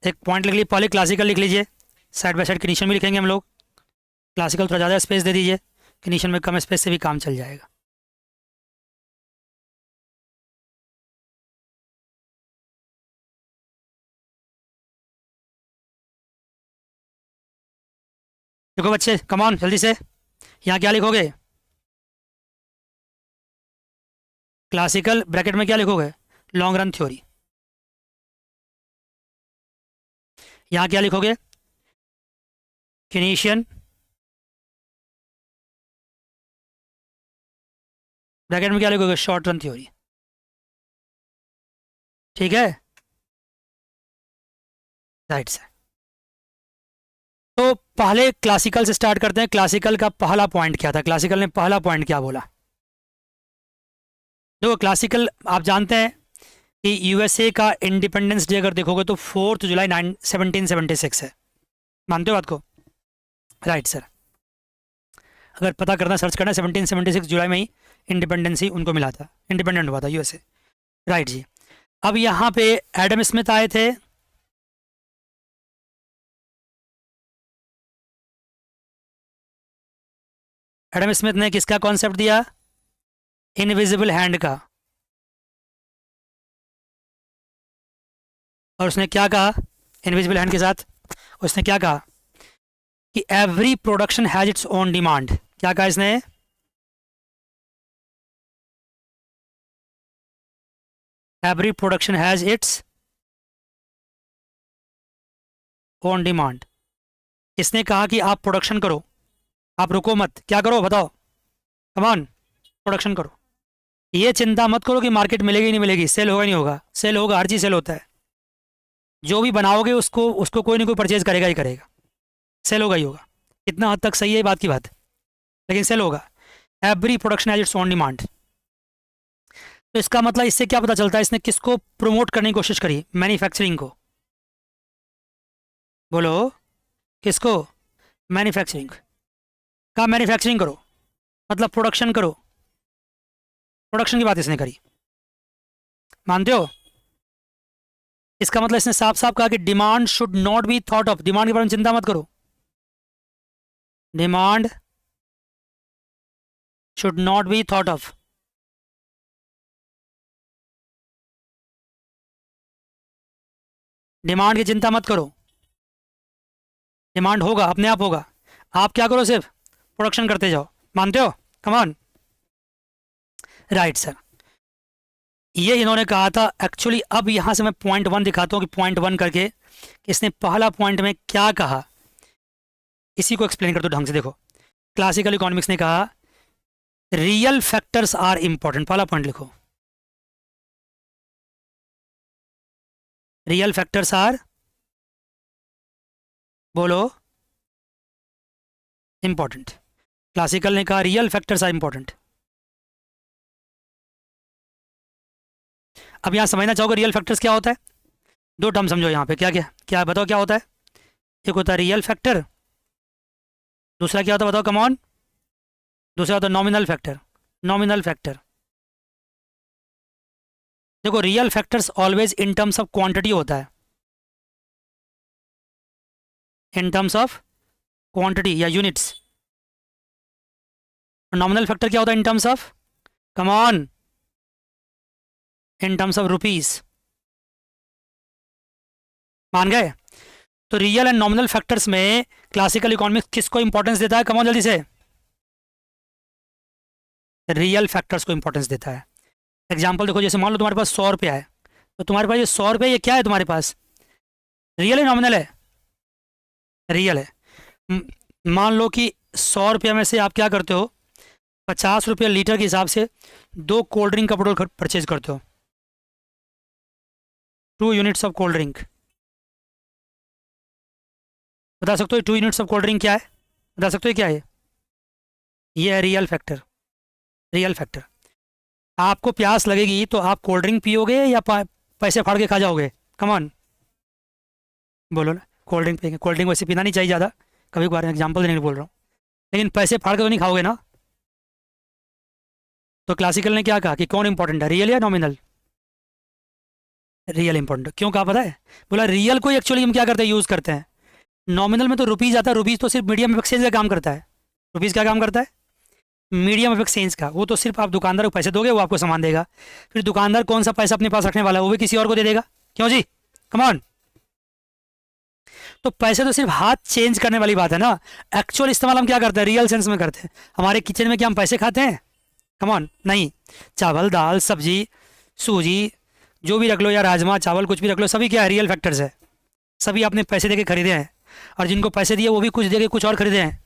S1: एक पॉइंट लिख लीजिए, पहले क्लासिकल लिख लीजिए, साइड बाय साइड किनेशियन भी लिखेंगे हम लोग। क्लासिकल थोड़ा ज़्यादा स्पेस दे दीजिए, किनेशियन में कम स्पेस से भी काम चल जाएगा। देखो बच्चे, कम ऑन जल्दी से, यहाँ क्या लिखोगे? क्लासिकल ब्रैकेट में क्या लिखोगे? Long run theory. यहाँ क्या लिखोगे? किनेशियन ब्रैकेट में क्या लिखोगे? Short run theory. ठीक है, राइट सर। तो पहले क्लासिकल से स्टार्ट करते हैं। क्लासिकल का पहला पॉइंट क्या था? क्लासिकल ने पहला पॉइंट क्या बोला? देखो क्लासिकल आप जानते हैं कि यूएसए का इंडिपेंडेंस डे अगर देखोगे तो 4 जुलाई 1776 है। मानते हो बात को? Right sir. अगर पता करना, सर्च करना, 1776 जुलाई में ही इंडिपेंडेंस ही उनको मिला था, इंडिपेंडेंट हुआ था यूएसए। राइट जी। अब यहाँ पे एडम स्मिथ आए थे। एडम स्मिथ ने किसका कॉन्सेप्ट दिया? इनविजिबल हैंड का। और उसने क्या कहा इनविजिबल हैंड के साथ? उसने क्या कहा कि every production has its own demand. क्या कहा इसने? Every production has its own demand. इसने कहा कि आप प्रोडक्शन करो, आप रुको मत। क्या करो बताओ? कम ऑन, प्रोडक्शन करो। ये चिंता मत करो कि मार्केट मिलेगी नहीं मिलेगी, सेल होगा नहीं होगा। सेल होगा, हर चीज़ सेल होता है। जो भी बनाओगे उसको उसको कोई ना कोई परचेज करेगा ही करेगा, सेल होगा ही होगा। कितना हद तक सही है बात की बात, लेकिन सेल होगा। Every production has its own demand. तो इसका मतलब इससे क्या पता चलता है? इसने किसको प्रमोट करने की कोशिश करी? मैन्युफैक्चरिंग को। बोलो किसको? मैन्युफैक्चरिंग। कहा मैन्युफैक्चरिंग करो, मतलब प्रोडक्शन करो। प्रोडक्शन की बात इसने करी, मानते हो? इसका मतलब इसने साफ साफ कहा कि demand should not be thought of. Demand के बारे में चिंता मत करो। Demand should not be thought of. Demand की चिंता मत करो, डिमांड होगा, अपने आप होगा। आप क्या करो? सिर्फ प्रोडक्शन करते जाओ। मानते हो? कम ऑन। Right sir. ये इन्होंने कहा था एक्चुअली। अब यहाँ से मैं पॉइंट 1 दिखाता हूँ कि पॉइंट 1 करके कि इसने पहला पॉइंट में क्या कहा, इसी को एक्सप्लेन कर दो ढंग से। देखो, क्लासिकल इकोनॉमिक्स ने कहा रियल फैक्टर्स आर इंपॉर्टेंट। पहला पॉइंट लिखो, रियल फैक्टर्स आर, बोलो, इंपॉर्टेंट। क्लासिकल ने कहा रियल फैक्टर्स आर इंपॉर्टेंट। अब यहाँ समझना चाहोगे रियल फैक्टर्स क्या होता है। दो टर्म समझो यहाँ पे, क्या क्या क्या बताओ क्या होता है। एक होता है रियल फैक्टर, दूसरा क्या होता है बताओ, कम ऑन। दूसरा होता है नॉमिनल फैक्टर। नॉमिनल फैक्टर, देखो real factors always in terms of quantity होता है, इन टर्म्स ऑफ क्वांटिटी या यूनिट्स। नॉमिनल फैक्टर क्या होता है इन terms of, come on, in terms of rupees. मान गए। तो रियल एंड नॉमिनल फैक्टर्स में क्लासिकल इकोनॉमिक्स किसको इंपॉर्टेंस देता है, कम ऑन जल्दी से। रियल फैक्टर्स को इंपॉर्टेंस देता है। एग्जाम्पल देखो, जैसे मान लो तुम्हारे पास 100 रुपया है, तो तुम्हारे पास ये 100 रुपये, ये क्या है तुम्हारे पास, रियल है नॉमिनल है, रियल है। मान लो कि 100 रुपया में से आप क्या करते हो, 50 रुपये लीटर के हिसाब से 2 कोल्ड ड्रिंक का पेट्रोल परचेज करते हो, 2 यूनिट्स ऑफ कोल्ड ड्रिंक। बता सकते हो 2 यूनिट्स ऑफ कोल्ड ड्रिंक क्या है, बता सकते हो क्या है। ये है रियल फैक्टर। रियल फैक्टर, आपको प्यास लगेगी तो आप कोल्ड ड्रिंक पियोगे या पैसे फाड़ के खा जाओगे, कम ऑन, बोलो ना। कोल्ड ड्रिंक पिएंगे। कोल्ड ड्रिंक वैसे पीना नहीं चाहिए ज़्यादा, कभी कभार एग्जाम्पल देने के लिए बोल रहा हूँ, लेकिन पैसे फाड़ के तो नहीं खाओगे ना। तो क्लासिकल ने क्या कहा कि कौन इंपॉर्टेंट है, रियल या नॉमिनल। रियल इंपॉर्टेंट क्यों कहा पता है, बोला रियल को एक्चुअली हम क्या करते हैं, यूज़ करते हैं। नॉमिनल में तो रुपीज़ आता है, रुपीज़ तो सिर्फ मीडियम ऑफ एक्सचेंज का काम करता है। रुपीज़ क्या काम करता है, मीडियम ऑफ एक्सचेंज का। वो तो सिर्फ आप दुकानदार को पैसे दोगे, वो आपको सामान देगा। फिर दुकानदार कौन सा पैसा अपने पास रखने वाला है, वो भी किसी और को दे देगा, क्यों जी, कम ऑन। तो पैसे तो सिर्फ हाथ चेंज करने वाली बात है ना। एक्चुअल इस्तेमाल हम क्या करते हैं, रियल सेंस में करते हैं। हमारे किचन में क्या हम पैसे खाते हैं, कम ऑन, नहीं। चावल, दाल, सब्जी, सूजी, जो भी रख लो, या राजमा चावल, कुछ भी रख लो, सभी क्या है, रियल फैक्टर्स है। सभी आपने पैसे देके खरीदे हैं, और जिनको पैसे दिए वो भी कुछ देके कुछ और खरीदे हैं।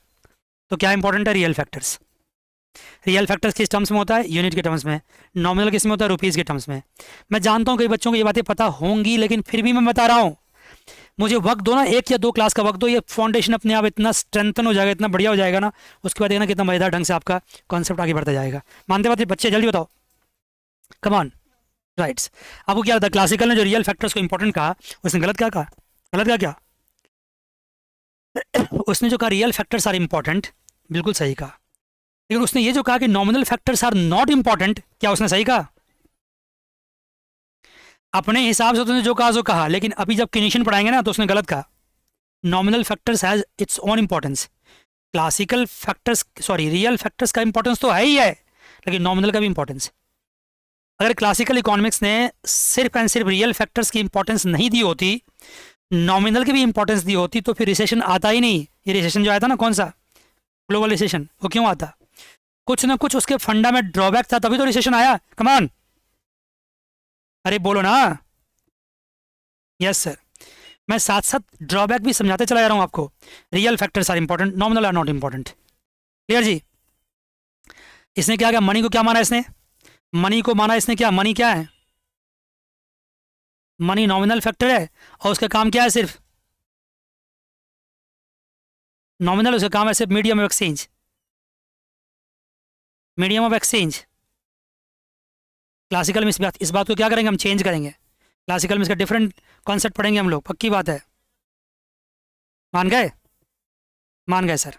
S1: तो क्या इंपॉर्टेंट है, रियल फैक्टर्स। रियल फैक्टर्स किस टर्म्स में होता है, यूनिट के टर्म्स में। नॉमिनल किस में होता है, रुपीज़ के टर्म्स में। मैं जानता हूँ कई बच्चों को ये बातें पता होंगी, लेकिन फिर भी मैं बता रहा हूँ। मुझे वक्त दो ना, 1 या 2 क्लास का वक्त दो, ये फाउंडेशन अपने आप इतना स्ट्रेंथन हो जाएगा, इतना बढ़िया हो जाएगा ना। उसके बाद देखना कितना मजेदार ढंग से आपका कॉन्सेप्ट आगे बढ़ता जाएगा। मानते बात बच्चे, जल्दी बताओ, कम ऑन, राइट्स। आपको क्या लगता है, क्लासिकल ने जो रियल फैक्टर्स को इंपॉर्टेंट कहा, उसने गलत क्या कहा, गलत क्या उसने जो कहा रियल फैक्टर्स आर इंपॉर्टेंट, बिल्कुल सही कहा। लेकिन उसने ये जो कहा कि nominal factors are not important, क्या उसने सही कहा, अपने हिसाब से उसने जो कहा सो कहा, लेकिन अभी जब कंडीशन पढ़ाएंगे ना तो उसने गलत कहा। Nominal factors has its own importance. Classical factors, sorry, real factors का इंपॉर्टेंस तो है ही है, लेकिन नॉमिनल का भी इंपॉर्टेंस। अगर क्लासिकल इकोनॉमिक्स ने सिर्फ एंड सिर्फ रियल फैक्टर्स की इंपॉर्टेंस नहीं दी होती, नॉमिनल की भी इंपॉर्टेंस दी होती, तो फिर रिसेशन आता ही नहीं। ये रिसेशन जो आया था ना, कौन सा, ग्लोबल रिसेशन, वो क्यों आता, कुछ ना कुछ उसके फंडा में ड्रॉबैक था, तभी तो रिसेशन आया, कमान, अरे बोलो ना। यस सर, मैं साथ साथ ड्रॉबैक भी समझाते चला जा रहा हूँ आपको। Real factors are important, nominal are not important. Clear जी। इसने क्या किया, मनी को क्या माना इसने, मनी को माना इसने क्या, मनी क्या है, मनी नॉमिनल फैक्टर है, और उसका काम क्या है, सिर्फ नॉमिनल। उसका काम है सिर्फ medium of exchange, medium of exchange. Classical में इस बात को क्या करेंगे, हम चेंज करेंगे। क्लासिकल में इसका डिफरेंट कॉन्सेप्ट पढ़ेंगे हम लोग, पक्की बात है। मान गए, मान गए सर।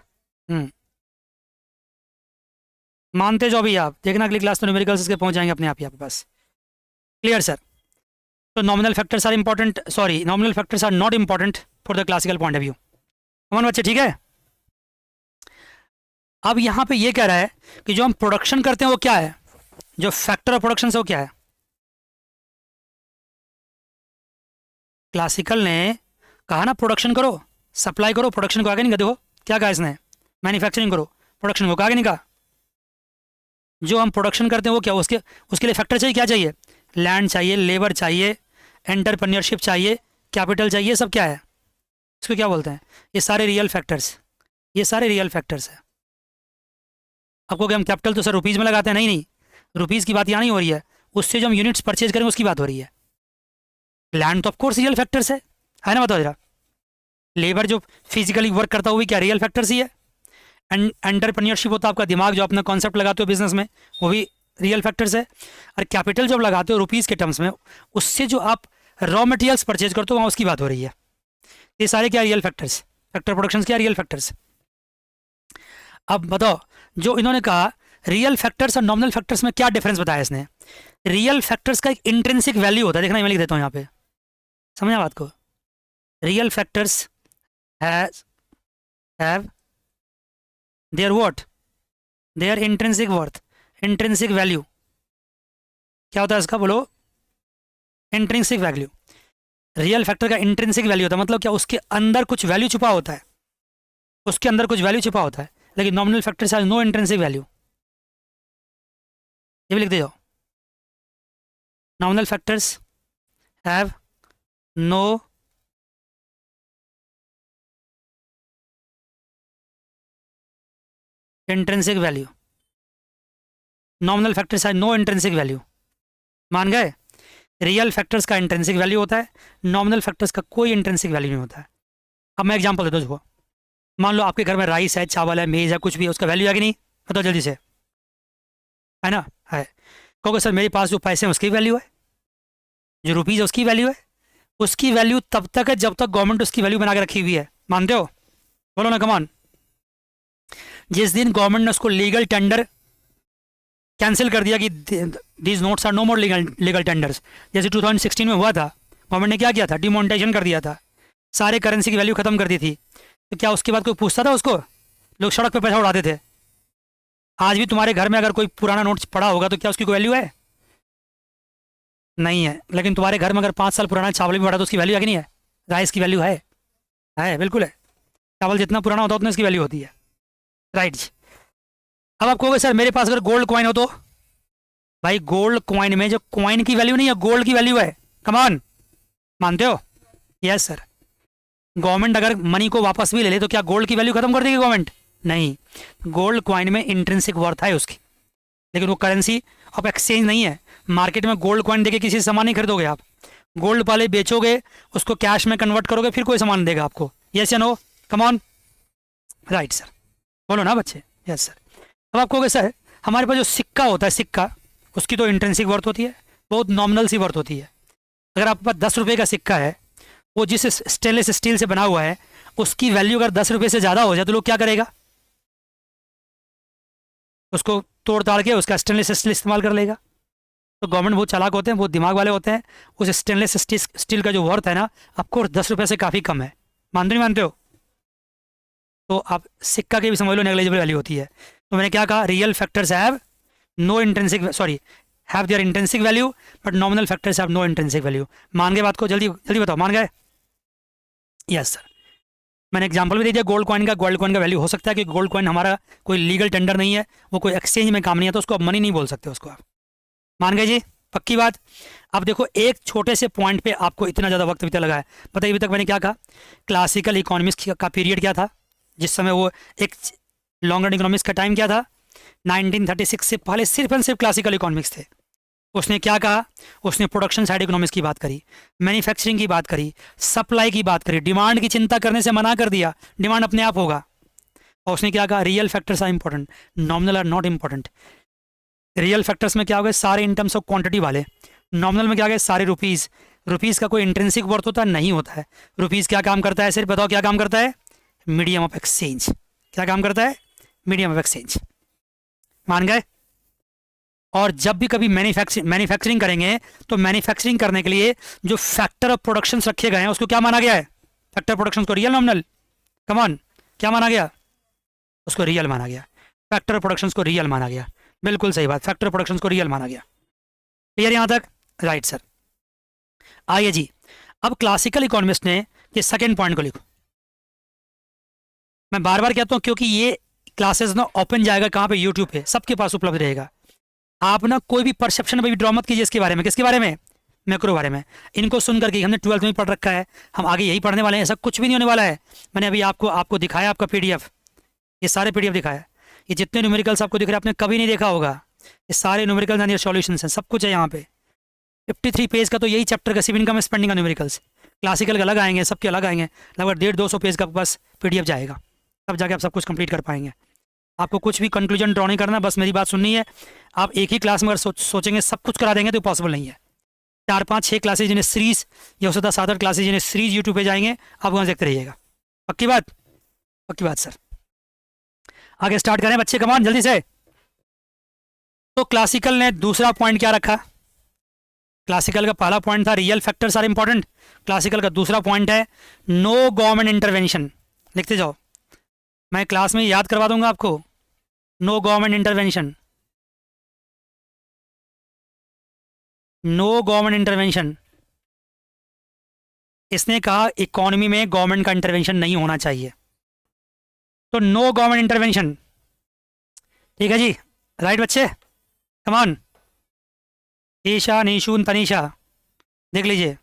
S1: मानते जो भी आप, देखना अगली क्लास तो न्यूमेरिकल्स के पहुंच जाएंगे अपने आप ही आपके पास। Clear sir. तो nominal factors are important, sorry, nominal factors are not important for the classical point of view. कौन बच्चे, ठीक है। अब यहाँ पे ये कह रहा है कि जो हम प्रोडक्शन करते हैं वो क्या है, जो फैक्टर ऑफ प्रोडक्शन से वो क्या है। क्लासिकल ने कहा ना प्रोडक्शन करो, सप्लाई करो, प्रोडक्शन को आगे नहीं कहा। देखो क्या कहा इसने, मैन्युफैक्चरिंग करो, प्रोडक्शन को आगे नहीं कहा। जो हम प्रोडक्शन करते हैं वो क्या, उसके उसके लिए फैक्टर चाहिए, क्या चाहिए, लैंड चाहिए, लेबर चाहिए, एंटरप्रेन्योरशिप चाहिए, कैपिटल चाहिए, सब क्या है, इसको क्या बोलते हैं, ये सारे रियल फैक्टर्स, ये सारे रियल फैक्टर्स हैं। आपको क्या हम कैपिटल तो सर रुपीज़ में लगाते हैं, नहीं नहीं, रुपीज़ की बात यहाँ नहीं हो रही है, उससे जो हम यूनिट्स परचेज करेंगे उसकी बात हो रही है। लैंड तो ऑफकोर्स रियल फैक्टर्स है ना, बताओ जरा। लेबर जो फिजिकली वर्क करता है वो भी क्या रियल फैक्टर्स ही है। एंटरप्रेन्योरशिप होता है आपका दिमाग, जो अपना कॉन्सेप्ट लगाते हो बिजनेस में, वो भी रियल फैक्टर्स है। और कैपिटल जब लगाते हो रुपीज़ के टर्म्स में, उससे जो आप रॉ मटेरियल्स परचेज करते हो वहाँ उसकी बात हो रही है। ये सारे क्या रियल फैक्टर्स, फैक्टर प्रोडक्शन क्या रियल फैक्टर्स। अब बताओ, जो इन्होंने कहा रियल फैक्टर्स और नॉमिनल फैक्टर्स में क्या डिफरेंस बताया इसने। रियल फैक्टर्स का एक इंट्रिंसिक वैल्यू होता है, देखना मैं लिख देता हूँ यहाँ पे, समझा बात को। Real factors have their what, their intrinsic worth, intrinsic value. क्या होता है इसका, बोलो, इंट्रिंसिक वैल्यू। रियल फैक्टर का इंट्रिंसिक वैल्यू होता है, मतलब क्या, उसके अंदर कुछ वैल्यू छुपा होता है, उसके अंदर कुछ वैल्यू छुपा होता है। लेकिन nominal factors has no intrinsic value, ये भी लिख दे जाओ। Nominal factors have no intrinsic value, nominal factors has no intrinsic value, मान गए। रियल फैक्टर्स का इंट्रिंसिक वैल्यू होता है, नॉमिनल फैक्टर्स का कोई इंट्रिंसिक वैल्यू नहीं होता है। अब मैं एग्जांपल देता हूँ देखो, मान लो आपके घर में राइस है, चावल है, मेज है, कुछ भी है, उसका वैल्यू है कि नहीं, बताओ जल्दी से, है ना, है। कहोगे सर मेरे पास जो पैसे हैं उसकी वैल्यू है, जो रुपीज़ है उसकी वैल्यू है। उसकी वैल्यू तब तक है जब तक गवर्नमेंट उसकी वैल्यू बना के रखी हुई है, मानते हो, बोलो ना कमान। जिस दिन गवर्नमेंट ने उसको लीगल टेंडर कैंसिल कर दिया कि these notes are no more legal tenders, जैसे 2016 में हुआ था, गवर्नमेंट ने क्या किया था, डिमोनेटाइजेशन कर दिया था, सारे करेंसी की वैल्यू खत्म कर दी थी। तो क्या उसके बाद कोई पूछता था उसको, लोग सड़क पे पैसा उड़ाते थे। आज भी तुम्हारे घर में अगर कोई पुराना नोट पड़ा होगा तो क्या उसकी कोई वैल्यू है, नहीं है। लेकिन तुम्हारे घर में अगर 5 साल पुराना चावल भी पड़ा तो उसकी वैल्यू है कि नहीं है, राइस की वैल्यू है बिल्कुल है। चावल जितना पुराना होता है उतना इसकी वैल्यू होती है, राइट जी। अब आप कहोगे सर मेरे पास अगर गोल्ड कॉइन हो तो, भाई गोल्ड कॉइन में जो कॉइन की वैल्यू नहीं है, गोल्ड की वैल्यू है, कमान, मानते हो, यस सर। गवर्नमेंट अगर मनी को वापस भी ले ले तो क्या गोल्ड की वैल्यू खत्म कर देगी गवर्नमेंट, नहीं। गोल्ड कॉइन में इंट्रिंसिक वर्थ है उसकी, लेकिन वो करेंसी अब एक्सचेंज नहीं है। मार्केट में गोल्ड कॉइन देके किसी से सामान नहीं खरीदोगे आप, गोल्ड पहले बेचोगे, उसको कैश में कन्वर्ट करोगे, फिर कोई सामान देगा आपको, यस या no, come on, right sir, बोलो ना बच्चे, यस सर। अब आप कहोगे सर हमारे पास जो सिक्का होता है, सिक्का, उसकी तो इंट्रिंसिक वर्थ होती है, बहुत नॉमिनल सी वर्थ होती है। अगर आपके पास 10 रुपये का सिक्का है, वो जिस स्टेनलेस स्टील से बना हुआ है, उसकी वैल्यू अगर 10 रुपये से ज़्यादा हो जाए तो लोग क्या करेगा, उसको तोड़ ताड़ के उसका स्टेनलेस स्टील इस्तेमाल कर लेगा। तो गवर्नमेंट बहुत चालाक होते हैं, बहुत दिमाग वाले होते हैं, उस स्टेनलेस स्टील का जो वर्थ है ना, आपको 10 रुपये से काफ़ी कम है, मानते नहीं मानते हो, तो आप सिक्का की भी समझ लो नेग्लिजिबल वैल्यू होती है। तो मैंने क्या कहा, real factors have no intrinsic, sorry, have their intrinsic value, but nominal factors have no intrinsic value. मान गए बात को, जल्दी जल्दी बताओ, मान गए, यस सर। मैंने एग्जांपल भी दे दिया गोल्ड कॉइन का। गोल्ड कॉइन का वैल्यू हो सकता है कि गोल्ड कॉइन हमारा कोई लीगल टेंडर नहीं है, वो कोई एक्सचेंज में काम नहीं है, तो उसको आप मनी नहीं बोल सकते उसको आप, मान गए जी, पक्की बात। अब देखो एक छोटे से पॉइंट पे आपको इतना ज़्यादा वक्त बीता लगा है, बताइए अभी तक मैंने क्या कहा, क्लासिकल इकोनॉमिक्स का पीरियड क्या था, जिस समय वो एक लॉन्ग रन इकोनॉमिक्स का टाइम क्या था, 1936 से पहले सिर्फ एंड सिर्फ क्लासिकल इकोनॉमिक्स थे। उसने क्या कहा, उसने प्रोडक्शन साइड इकोनॉमिक्स की बात करी, मैन्युफैक्चरिंग की बात करी, सप्लाई की बात करी, डिमांड की चिंता करने से मना कर दिया, डिमांड अपने आप होगा। और उसने क्या कहा, real factors are important, nominal are not important. Real factors में क्या हो गए, सारे इन टर्म्स ऑफ क्वांटिटी वाले, नॉमिनल में क्या गए, सारे रुपीज़। रुपीज़ का कोई इंट्रिंसिक वर्थ होता है, नहीं होता है। रुपीज़ क्या काम करता है, सिर्फ बताओ क्या काम करता है, मीडियम ऑफ एक्सचेंज। क्या काम करता है, मीडियम ऑफ एक्सचेंज, मान गए। और जब भी कभी मैन्युफैक्चरिंग करेंगे तो मैन्युफैक्चरिंग करने के लिए जो फैक्टर ऑफ प्रोडक्शन रखे गए हैं उसको क्या माना गया है, फैक्टर प्रोडक्शन को रियल नॉमिनल, कम ऑन, क्या माना गया, उसको रियल माना गया। फैक्टर प्रोडक्शन को रियल माना गया, बिल्कुल सही बात, फैक्टर प्रोडक्शन को रियल माना गया। क्लियर यहाँ तक, राइट सर। आइए जी, अब क्लासिकल इकोनॉमिस्ट ने ये सेकेंड पॉइंट को लिखो। मैं बार बार कहता हूँ क्योंकि ये क्लासेस ना ओपन जाएगा कहाँ पे, यूट्यूब पे, सबके पास उपलब्ध रहेगा। आप ना कोई भी परसेप्शन अभी ड्रॉ मत कीजिए इसके बारे में। किसके बारे में? मैक्रो बारे में। इनको सुन करके हमने 12th में पढ़ रखा है, हम आगे यही पढ़ने वाले हैं, ऐसा कुछ भी नहीं होने वाला है। मैंने अभी आपको आपको दिखाया, आपका पीडीएफ, ये सारे पीडीएफ दिखाया। ये जितने न्यूमेरिकल्स आपको दिख रहे हैं आपने कभी नहीं देखा होगा, ये सारे न्यूमेरिकल्स एंड सॉल्यूशंस हैं, सब कुछ है यहाँ पे। 53 पेज का तो यही चैप्टर का सिर्फ इनकम स्पेंडिंग का न्यूमेरिकल्स। क्लासिकल के अलग आएंगे, सबके अलग आएंगे, लगभग 150-200 पेज का बस पीडीएफ जाएगा, तब जाके आप सब कुछ कंप्लीट कर पाएंगे। आपको कुछ भी कंक्लूजन ड्रॉ नहीं करना, बस मेरी बात सुननी है। आप एक ही क्लास में अगर सोचेंगे सब कुछ करा देंगे तो पॉसिबल नहीं है। 4-5-6 क्लासेज जिन्हें सीरीज, या उससे 7-8 क्लासेज जिन्हें सीरीज यूट्यूब पे जाएंगे, आप वहाँ देखते रहिएगा। पक्की बात? पक्की बात सर। आगे स्टार्ट करें बच्चे, कमान जल्दी से। तो क्लासिकल ने दूसरा पॉइंट क्या रखा? क्लासिकल का पहला पॉइंट था real factors are important. Classical का दूसरा पॉइंट है नो गवर्नमेंट इंटरवेंशन। लिखते जाओ, मैं क्लास में याद करवा दूंगा आपको। No government intervention, no government intervention. इसने कहा इकोनॉमी में गवर्नमेंट का इंटरवेंशन नहीं होना चाहिए, तो नो गवर्नमेंट इंटरवेंशन। ठीक है जी, राइट बच्चे, कम ऑन। ईशा, निशून, तनीषा, देख लीजिए।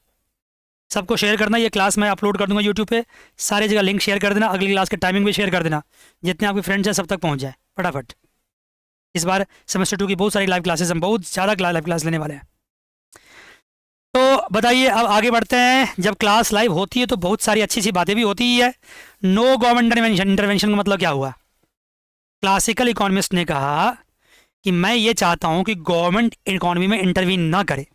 S1: सबको शेयर करना, ये क्लास मैं अपलोड कर दूंगा यूट्यूब पे, सारी जगह लिंक शेयर कर देना, अगली क्लास के टाइमिंग भी शेयर कर देना, जितने आपके फ्रेंड्स हैं सब तक पहुंच जाए फटाफट। इस बार सेमेस्टर 2 की बहुत सारी लाइव क्लासेस, हम बहुत ज़्यादा लाइव क्लास लेने वाले हैं। तो बताइए, अब आगे बढ़ते हैं। जब क्लास लाइव होती है तो बहुत सारी अच्छी सी बातें भी होती ही है। नो गवर्नमेंट इंटरवेंशन, इंटरवेंशन का मतलब क्या हुआ? क्लासिकल इकोनॉमिस्ट ने कहा कि मैं ये चाहता हूं कि गवर्नमेंट इकोनॉमी में इंटरवीन ना करे।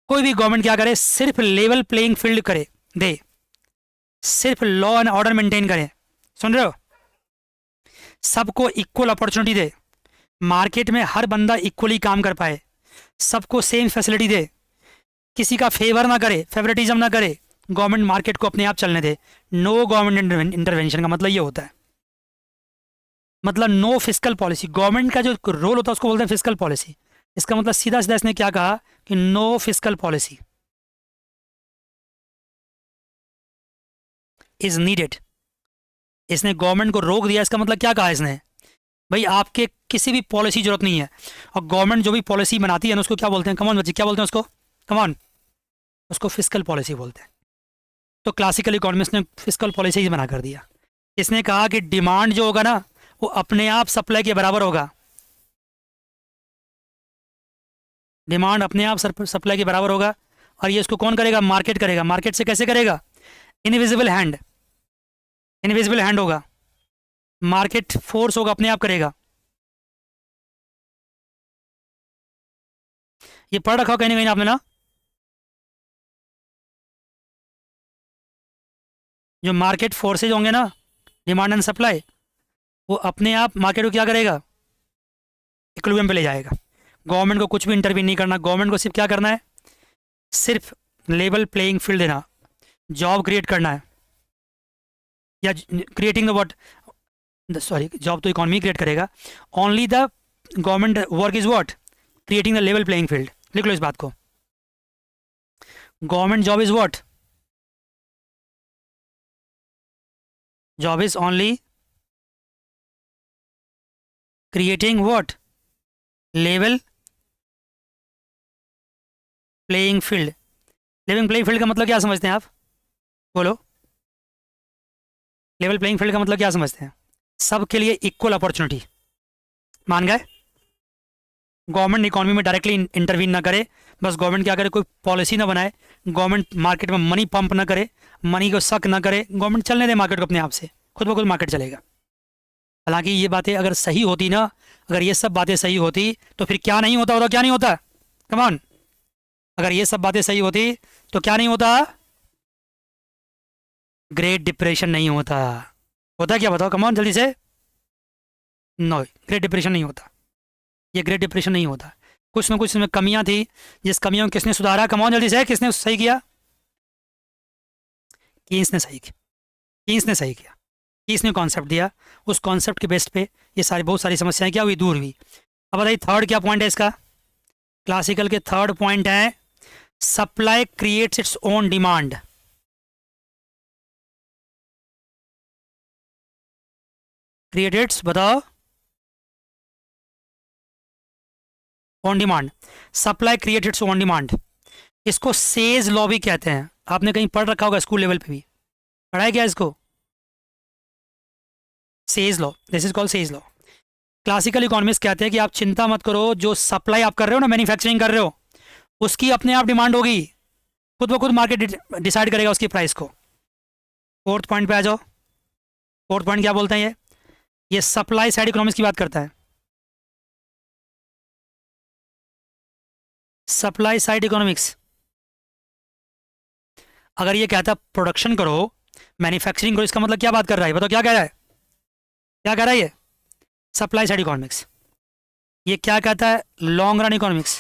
S1: कोई भी गवर्नमेंट क्या करे, सिर्फ लेवल प्लेइंग फील्ड करे, दे, सिर्फ लॉ एंड ऑर्डर मेंटेन करे। सुन रहे हो? सबको इक्वल अपॉर्चुनिटी दे, मार्केट में हर बंदा इक्वली काम कर पाए, सबको सेम फैसिलिटी दे, किसी का फेवर ना करे, फेवरेटिज्म ना करे, गवर्नमेंट मार्केट को अपने आप चलने दे। नो गवर्नमेंट इंटरवेंशन का मतलब ये होता है, मतलब नो फिस्कल पॉलिसी। गवर्नमेंट का जो रोल होता है उसको बोलते हैं फिस्कल पॉलिसी। इसका मतलब सीधा सीधा इसने क्या कहा कि no fiscal policy is needed. इसने गवर्नमेंट को रोक दिया, इसका मतलब क्या कहा इसने? भाई आपके किसी भी पॉलिसी जरूरत नहीं है। और गवर्नमेंट जो भी पॉलिसी बनाती है ना, उसको क्या बोलते हैं? कमॉन बच्चे, क्या बोलते हैं उसको? कमॉन, उसको फिस्कल पॉलिसी बोलते हैं। तो क्लासिकल इकोनॉमिस्ट ने फिस्कल पॉलिसी ही बना कर दिया। इसने कहा कि डिमांड जो होगा ना, वो अपने आप सप्लाई के बराबर होगा। डिमांड अपने आप सप्लाई के बराबर होगा। और ये इसको कौन करेगा? मार्केट करेगा। मार्केट से कैसे करेगा? इनविजिबल हैंड, इनविजिबल हैंड होगा, मार्केट फोर्स होगा, अपने आप करेगा। ये पढ़ रखा हो कहीं ना कहीं आपने ना? जो मार्केट फोर्सेज होंगे ना, डिमांड एंड सप्लाई, वो अपने आप मार्केट को क्या करेगा? इक्विलिब्रियम पे ले जाएगा। गवर्नमेंट को कुछ भी इंटरवीन नहीं करना, गवर्नमेंट को सिर्फ क्या करना है? सिर्फ लेवल प्लेइंग फील्ड देना, जॉब क्रिएट करना है, या creating the what, sorry, job तो इकोनॉमी क्रिएट करेगा। Only the government work is what? Creating the level playing field. लिख लो इस बात को, government job is what? Job is only creating what? Level playing field. Level playing field का मतलब क्या समझते हैं आप? बोलो, लेवल प्लेइंग फील्ड का मतलब क्या समझते हैं? सबके लिए इक्वल अपॉर्चुनिटी। मान गए? गवर्नमेंट इकोनॉमी में डायरेक्टली इंटरवीन ना करे, बस गवर्नमेंट क्या करे, कोई पॉलिसी ना बनाए, गवर्नमेंट मार्केट में मनी पंप ना करे, मनी को सक ना करे, गवर्नमेंट चलने दे मार्केट को अपने आप से, खुद ब खुद मार्केट चलेगा। हालांकि ये बातें अगर सही होती ना, अगर ये सब बातें सही होती तो फिर क्या नहीं होता? क्या नहीं होता? कमान, अगर ये सब बातें सही होती तो क्या नहीं होता? ग्रेट डिप्रेशन नहीं होता। होता क्या बताओ, कमान जल्दी से। नो, ग्रेट डिप्रेशन नहीं होता, ये ग्रेट डिप्रेशन नहीं होता। कुछ ना कुछ इसमें कमियां थी, जिस कमियों को किसने सुधारा? कमान जल्दी से, किसने सही किया? कीन्स ने सही किया, कीन्स ने सही किया। कीन्स ने कॉन्सेप्ट दिया, उस कॉन्सेप्ट के बेस्ट पे ये सारी बहुत सारी समस्याएं क्या हुई? दूर हुई। अब बताइए थर्ड क्या पॉइंट है इसका? क्लासिकल के थर्ड पॉइंट है supply creates its own demand. क्रिएटेड्स, बताओ। Own demand, supply create its own demand. इसको सेज लॉ भी कहते हैं, आपने कहीं पढ़ रखा होगा स्कूल लेवल पे भी, पढ़ा है क्या इसको? Say's law, this is called says law. Classical economics कहते हैं कि आप चिंता मत करो, जो सप्लाई आप कर रहे हो ना, मैन्युफैक्चरिंग कर रहे हो, उसकी अपने आप डिमांड होगी, खुद ब खुद मार्केट डिसाइड करेगा उसकी प्राइस को। फोर्थ पॉइंट पे आ जाओ। फोर्थ पॉइंट क्या बोलते हैं? ये सप्लाई साइड इकोनॉमिक्स की बात करता है। सप्लाई साइड इकोनॉमिक्स अगर ये कहता है प्रोडक्शन करो, मैन्युफैक्चरिंग करो, इसका मतलब क्या बात कर रहा है? बताओ क्या कह रहा है? क्या कह रहा है ये? Supply side economics. ये क्या कहता है? Long run economics.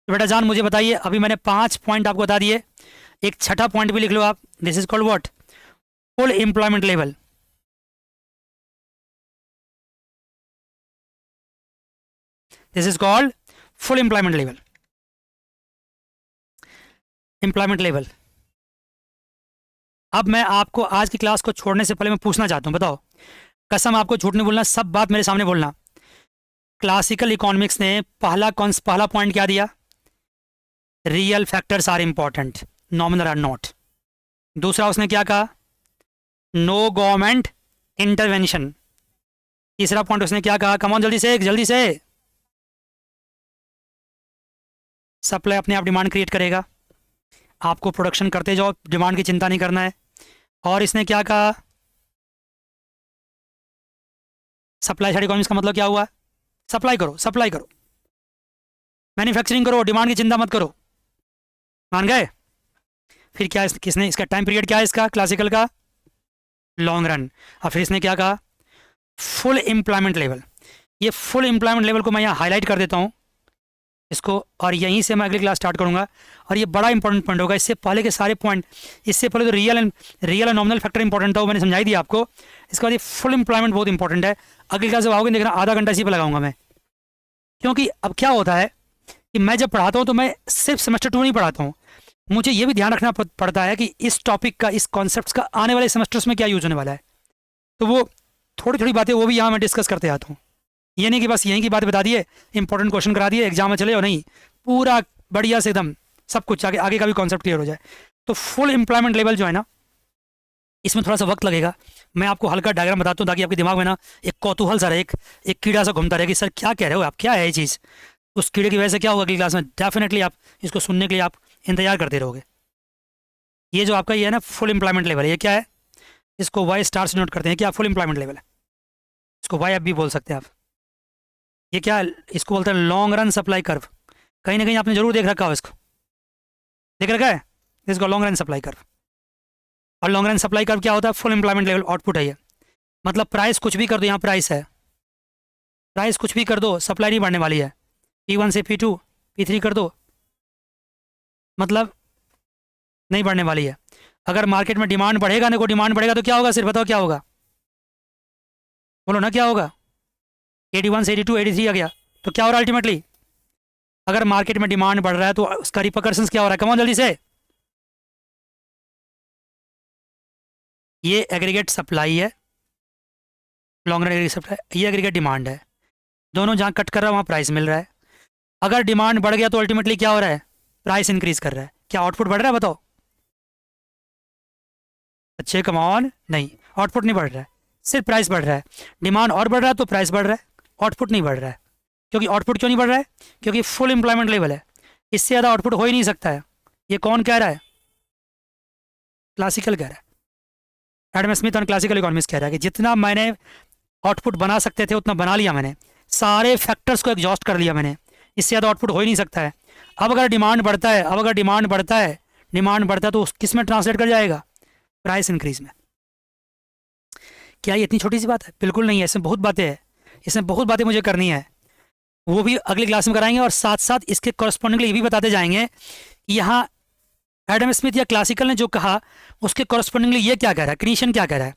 S1: तो बेटा जान मुझे बताइए, अभी मैंने 5 पॉइंट आपको बता दिए, एक छठा पॉइंट भी लिख लो आप। This is called what? Full employment level. This is called full employment level. Employment level. अब मैं आपको आज की क्लास को छोड़ने से पहले मैं पूछना चाहता हूं, बताओ, कसम आपको झूठ नहीं बोलना, सब बात मेरे सामने बोलना। क्लासिकल इकोनॉमिक्स ने पहला पॉइंट क्या दिया? Real factors are important, nominal are not. दूसरा उसने क्या कहा? No government intervention. तीसरा पॉइंट उसने क्या कहा? कम ऑन जल्दी से, जल्दी से। सप्लाई अपने आप डिमांड क्रिएट करेगा, आपको प्रोडक्शन करते जाओ, डिमांड की चिंता नहीं करना है। और इसने क्या कहा? सप्लाई साइड इकोनॉमिक्स का मतलब क्या हुआ? सप्लाई करो, सप्लाई करो, मैन्युफैक्चरिंग करो, डिमांड की चिंता मत करो। मान गए? फिर क्या किसने इसका टाइम पीरियड क्या है इसका क्लासिकल का? Long run. और फिर इसने क्या कहा? Full employment level. ये फुल एम्प्लॉयमेंट लेवल को मैं यहाँ हाईलाइट कर देता हूँ इसको, और यहीं से मैं अगली क्लास स्टार्ट करूँगा। और ये बड़ा इंपॉर्टेंट पॉइंट होगा, इससे पहले के सारे पॉइंट, इससे पहले तो real and nominal factor important था, वो मैंने समझाई दिया आपको। इसके बाद ये फुल एम्प्लॉयमेंट बहुत इंपॉर्टेंट है। अगली क्लास जब आओगे देखना, आधा घंटा इसी पर लगाऊंगा मैं, क्योंकि अब क्या होता है कि मैं जब पढ़ाता हूँ तो मैं सिर्फ सेमेस्टर 2 नहीं पढ़ाता हूँ, मुझे ये भी ध्यान रखना पड़ता है कि इस टॉपिक का, इस कॉन्सेप्ट का आने वाले सेमेस्टर्स में क्या यूज होने वाला है। तो वो थोड़ी थोड़ी बातें वो भी यहाँ मैं डिस्कस करते आता हूँ। ये नहीं कि बस यहीं की बात बता दिए, इंपॉर्टेंट क्वेश्चन करा दिए, एग्जाम में चले हो, नहीं, पूरा बढ़िया से एकदम सब कुछ आगे आगे का भी कॉन्सेप्ट क्लियर हो जाए। तो फुल एम्प्लॉयमेंट लेवल जो है ना, इसमें थोड़ा सा वक्त लगेगा। मैं आपको हल्का डायग्राम बताता हूँ ताकि आपके दिमाग में ना एक कौतूहल सा रहे, एक कीड़ा सा घूमता रहे कि सर क्या कह रहे हो आप, क्या है ये चीज़। उस कीड़े की वजह से क्या होगा अगली क्लास में, डेफिनेटली आप इसको सुनने के लिए आप इंतजार करते रहोगे। ये जो आपका ये है ना फुल एम्प्लॉयमेंट लेवल, ये क्या है? इसको वाई स्टार से नोट करते हैं, क्या फुल एम्प्लॉयमेंट लेवल है, इसको वाई एफ भी बोल सकते हैं आप। ये क्या है? इसको बोलते हैं लॉन्ग रन सप्लाई कर्व। कहीं ना कहीं आपने जरूर देख रखा हो इसको, देख रखा है इसको, लॉन्ग रन सप्लाई कर्व। और लॉन्ग रन सप्लाई कर्व क्या होता है? फुल एम्प्लॉयमेंट लेवल आउटपुट है ये। मतलब प्राइस कुछ भी कर दो, यहाँ प्राइस है, प्राइस कुछ भी कर दो, सप्लाई नहीं बढ़ने वाली है। P1 से P2 P3 कर दो, मतलब नहीं बढ़ने वाली है। अगर मार्केट में डिमांड बढ़ेगा ना, को डिमांड बढ़ेगा तो क्या होगा? सिर्फ बताओ क्या होगा, बोलो ना क्या होगा? 81 से 82 83 आ गया, तो क्या हो रहा है अल्टीमेटली? अगर मार्केट में डिमांड बढ़ रहा है तो उसका रिपरकशंस क्या हो रहा है? कमाओ जल्दी से। ये एग्रीगेट सप्लाई है, लॉन्ग रन एग्रीगेट सप्लाई, ये एग्रीगेट डिमांड है। दोनों जहाँ कट कर रहा है वहाँ प्राइस मिल रहा है। अगर डिमांड बढ़ गया तो अल्टीमेटली क्या हो रहा है? प्राइस इंक्रीज कर रहा है। क्या आउटपुट बढ़ रहा है? बताओ अच्छे, कमॉन, नहीं, आउटपुट नहीं बढ़ रहा है, सिर्फ प्राइस बढ़ रहा है। डिमांड और बढ़ रहा है तो प्राइस बढ़ रहा है, आउटपुट नहीं बढ़ रहा है। क्योंकि आउटपुट क्यों नहीं बढ़ रहा है? क्योंकि फुल एम्प्लॉयमेंट लेवल है, इससे ज़्यादा आउटपुट हो ही नहीं सकता है। ये कौन कह रहा है? क्लासिकल कह रहा है, एडम स्मिथ और क्लासिकल इकोनॉमिक्स कह रहा है कि जितना मैंने आउटपुट बना सकते थे उतना बना लिया मैंने, सारे फैक्टर्स को एग्जॉस्ट कर लिया मैंने, इससे ज़्यादा आउटपुट हो ही नहीं सकता है। अब अगर डिमांड बढ़ता है, अब अगर डिमांड बढ़ता है, डिमांड बढ़ता है तो किस में ट्रांसलेट कर जाएगा? प्राइस इंक्रीज में। क्या ये इतनी छोटी सी बात है? बिल्कुल नहीं है, इसमें बहुत बातें हैं, इसमें बहुत बातें मुझे करनी है, वो भी अगली क्लास में कराएंगे। और साथ साथ इसके कॉरस्पॉन्डिंगली ये भी बताते जाएंगे कि यहाँ एडम स्मिथ या क्लासिकल ने जो कहा उसके कॉरस्पॉन्डिंगली ये क्या कह रहा है, क्रीशन क्या कह रहा है।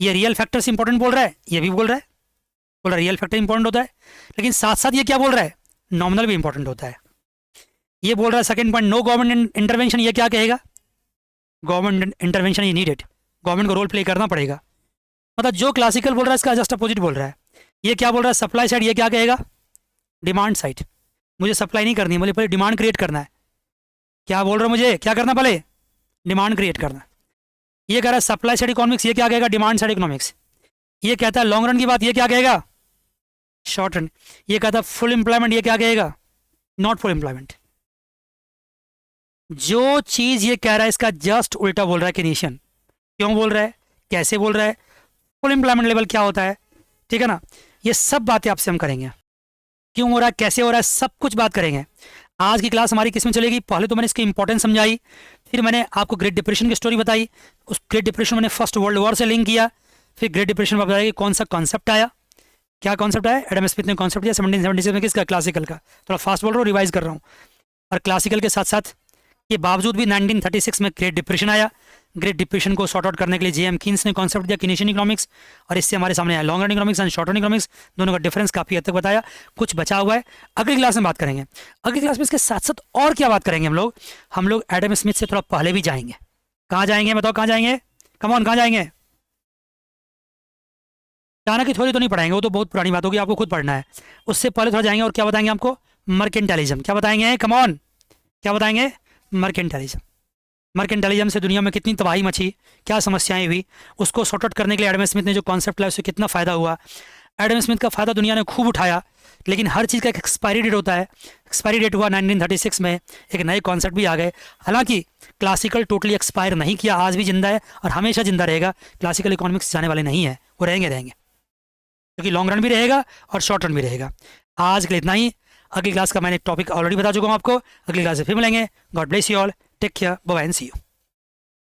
S1: ये रियल फैक्टर्स इंपॉर्टेंट बोल रहा है, ये भी बोल रहा है, रियल फैक्टर इंपॉर्टेंट होता है, लेकिन साथ साथ ये क्या बोल रहा है? नॉमिनल भी इंपॉर्टेंट होता है। ये बोल रहा है second point, no government intervention. ये क्या कहेगा? Government intervention is needed, government को रोल प्ले करना पड़ेगा। मतलब जो क्लासिकल बोल रहा है इसका जस्ट अपोजिट बोल रहा है। ये क्या बोल रहा है, सप्लाई साइड, ये क्या कहेगा, डिमांड साइड। मुझे सप्लाई नहीं करनी, मुझे पहले डिमांड क्रिएट करना है। क्या बोल रहा हूँ, मुझे क्या करना, पहले डिमांड क्रिएट करना। ये कह रहा है सप्लाई साइड इकोनॉमिक्स, ये क्या कहेगा, डिमांड साइड इकोनॉमिक्स। ये कहता है लॉन्ग रन की बात, ये क्या कहेगा, शॉर्ट रन। ये कहता है फुल एम्प्लॉयमेंट, ये क्या कहेगा, नॉट फुल एम्प्लॉयमेंट। जो चीज ये कह रहा है इसका जस्ट उल्टा बोल रहा है केनीशियन। क्यों बोल रहा है, कैसे बोल रहा है, फुल एम्प्लॉयमेंट लेवल क्या होता है, ठीक है ना। ये सब बातें आपसे हम करेंगे, क्यों हो रहा है, कैसे हो रहा है, सब कुछ बात करेंगे। आज की क्लास हमारी किस में चलेगी, पहले तो मैंने इसकी इंपॉर्टेंस समझाई, फिर मैंने आपको ग्रेट डिप्रेशन की स्टोरी बताई, उस ग्रेट डिप्रेशन मैंने फर्स्ट वर्ल्ड वॉर से लिंक किया, फिर ग्रेट डिप्रेशन में बताया कि कौन सा कॉन्सेप्ट आया, क्या कॉन्सेप्ट आया, एडम स्मिथ ने कॉन्सेप्ट दिया 1776 में, किसका, क्लासिकल का। थोड़ा फास्ट बोल रहा हूँ, रिवाइज कर रहा हूँ। और क्लासिकल के साथ साथ के बावजूद भी 1936 में ग्रेट डिप्रेशन आया। ग्रेट डिप्रेशन को सॉर्ट आउट करने के लिए जेएम कीन्स ने कॉन्सेप्ट दिया केनीशियन इकोनॉमिक्स, और इससे हमारे सामने आया long run economics and short run economics. दोनों का डिफरेंस काफ़ी हद तक बताया, कुछ बचा हुआ है, अगली क्लास में बात करेंगे। अगली क्लास में इसके साथ साथ और क्या बात करेंगे हम लोग एडम स्मिथ से थोड़ा पहले भी जाएंगे। कहाँ जाएंगे बताओ, कहाँ जाएंगे, कम ऑन, कहाँ जाएंगे। चाणक्य की थ्योरी तो नहीं पढ़ाएंगे, वो तो बहुत पुरानी बात होगी, आपको खुद पढ़ना है। उससे पहले थोड़ा जाएंगे और क्या बताएंगे आपको, मर्केंटाइलिज्म। क्या बताएंगे, कम ऑन, क्या बताएंगे, मर्केंटाइलिज्म। मर्केंटाइलिज्म से दुनिया में कितनी तबाही मची, क्या समस्याएं हुई, उसको सॉर्ट आउट करने के लिए एडम स्मिथ ने जो कॉन्सेप्ट लाया उससे कितना फ़ायदा हुआ। एडम स्मिथ का फ़ायदा दुनिया ने खूब उठाया, लेकिन हर चीज़ का एक एक्सपायरी डेट होता है। एक्सपायरी डेट हुआ 1936 में, एक नए कॉन्सेप्ट भी आ गए। हालांकि क्लासिकल टोटली एक्सपायर नहीं किया, आज भी जिंदा है और हमेशा जिंदा रहेगा। क्लासिकल इकोनॉमिक्स जाने वाले नहीं है, वो रहेंगे, क्योंकि लॉन्ग रन भी रहेगा और शॉर्ट रन भी रहेगा। आज के लिए इतना ही। अगली क्लास का मैंने टॉपिक ऑलरेडी बता चुका हूँ आपको। अगली क्लास से फिर मिलेंगे। God bless you all, take care, bye and see you.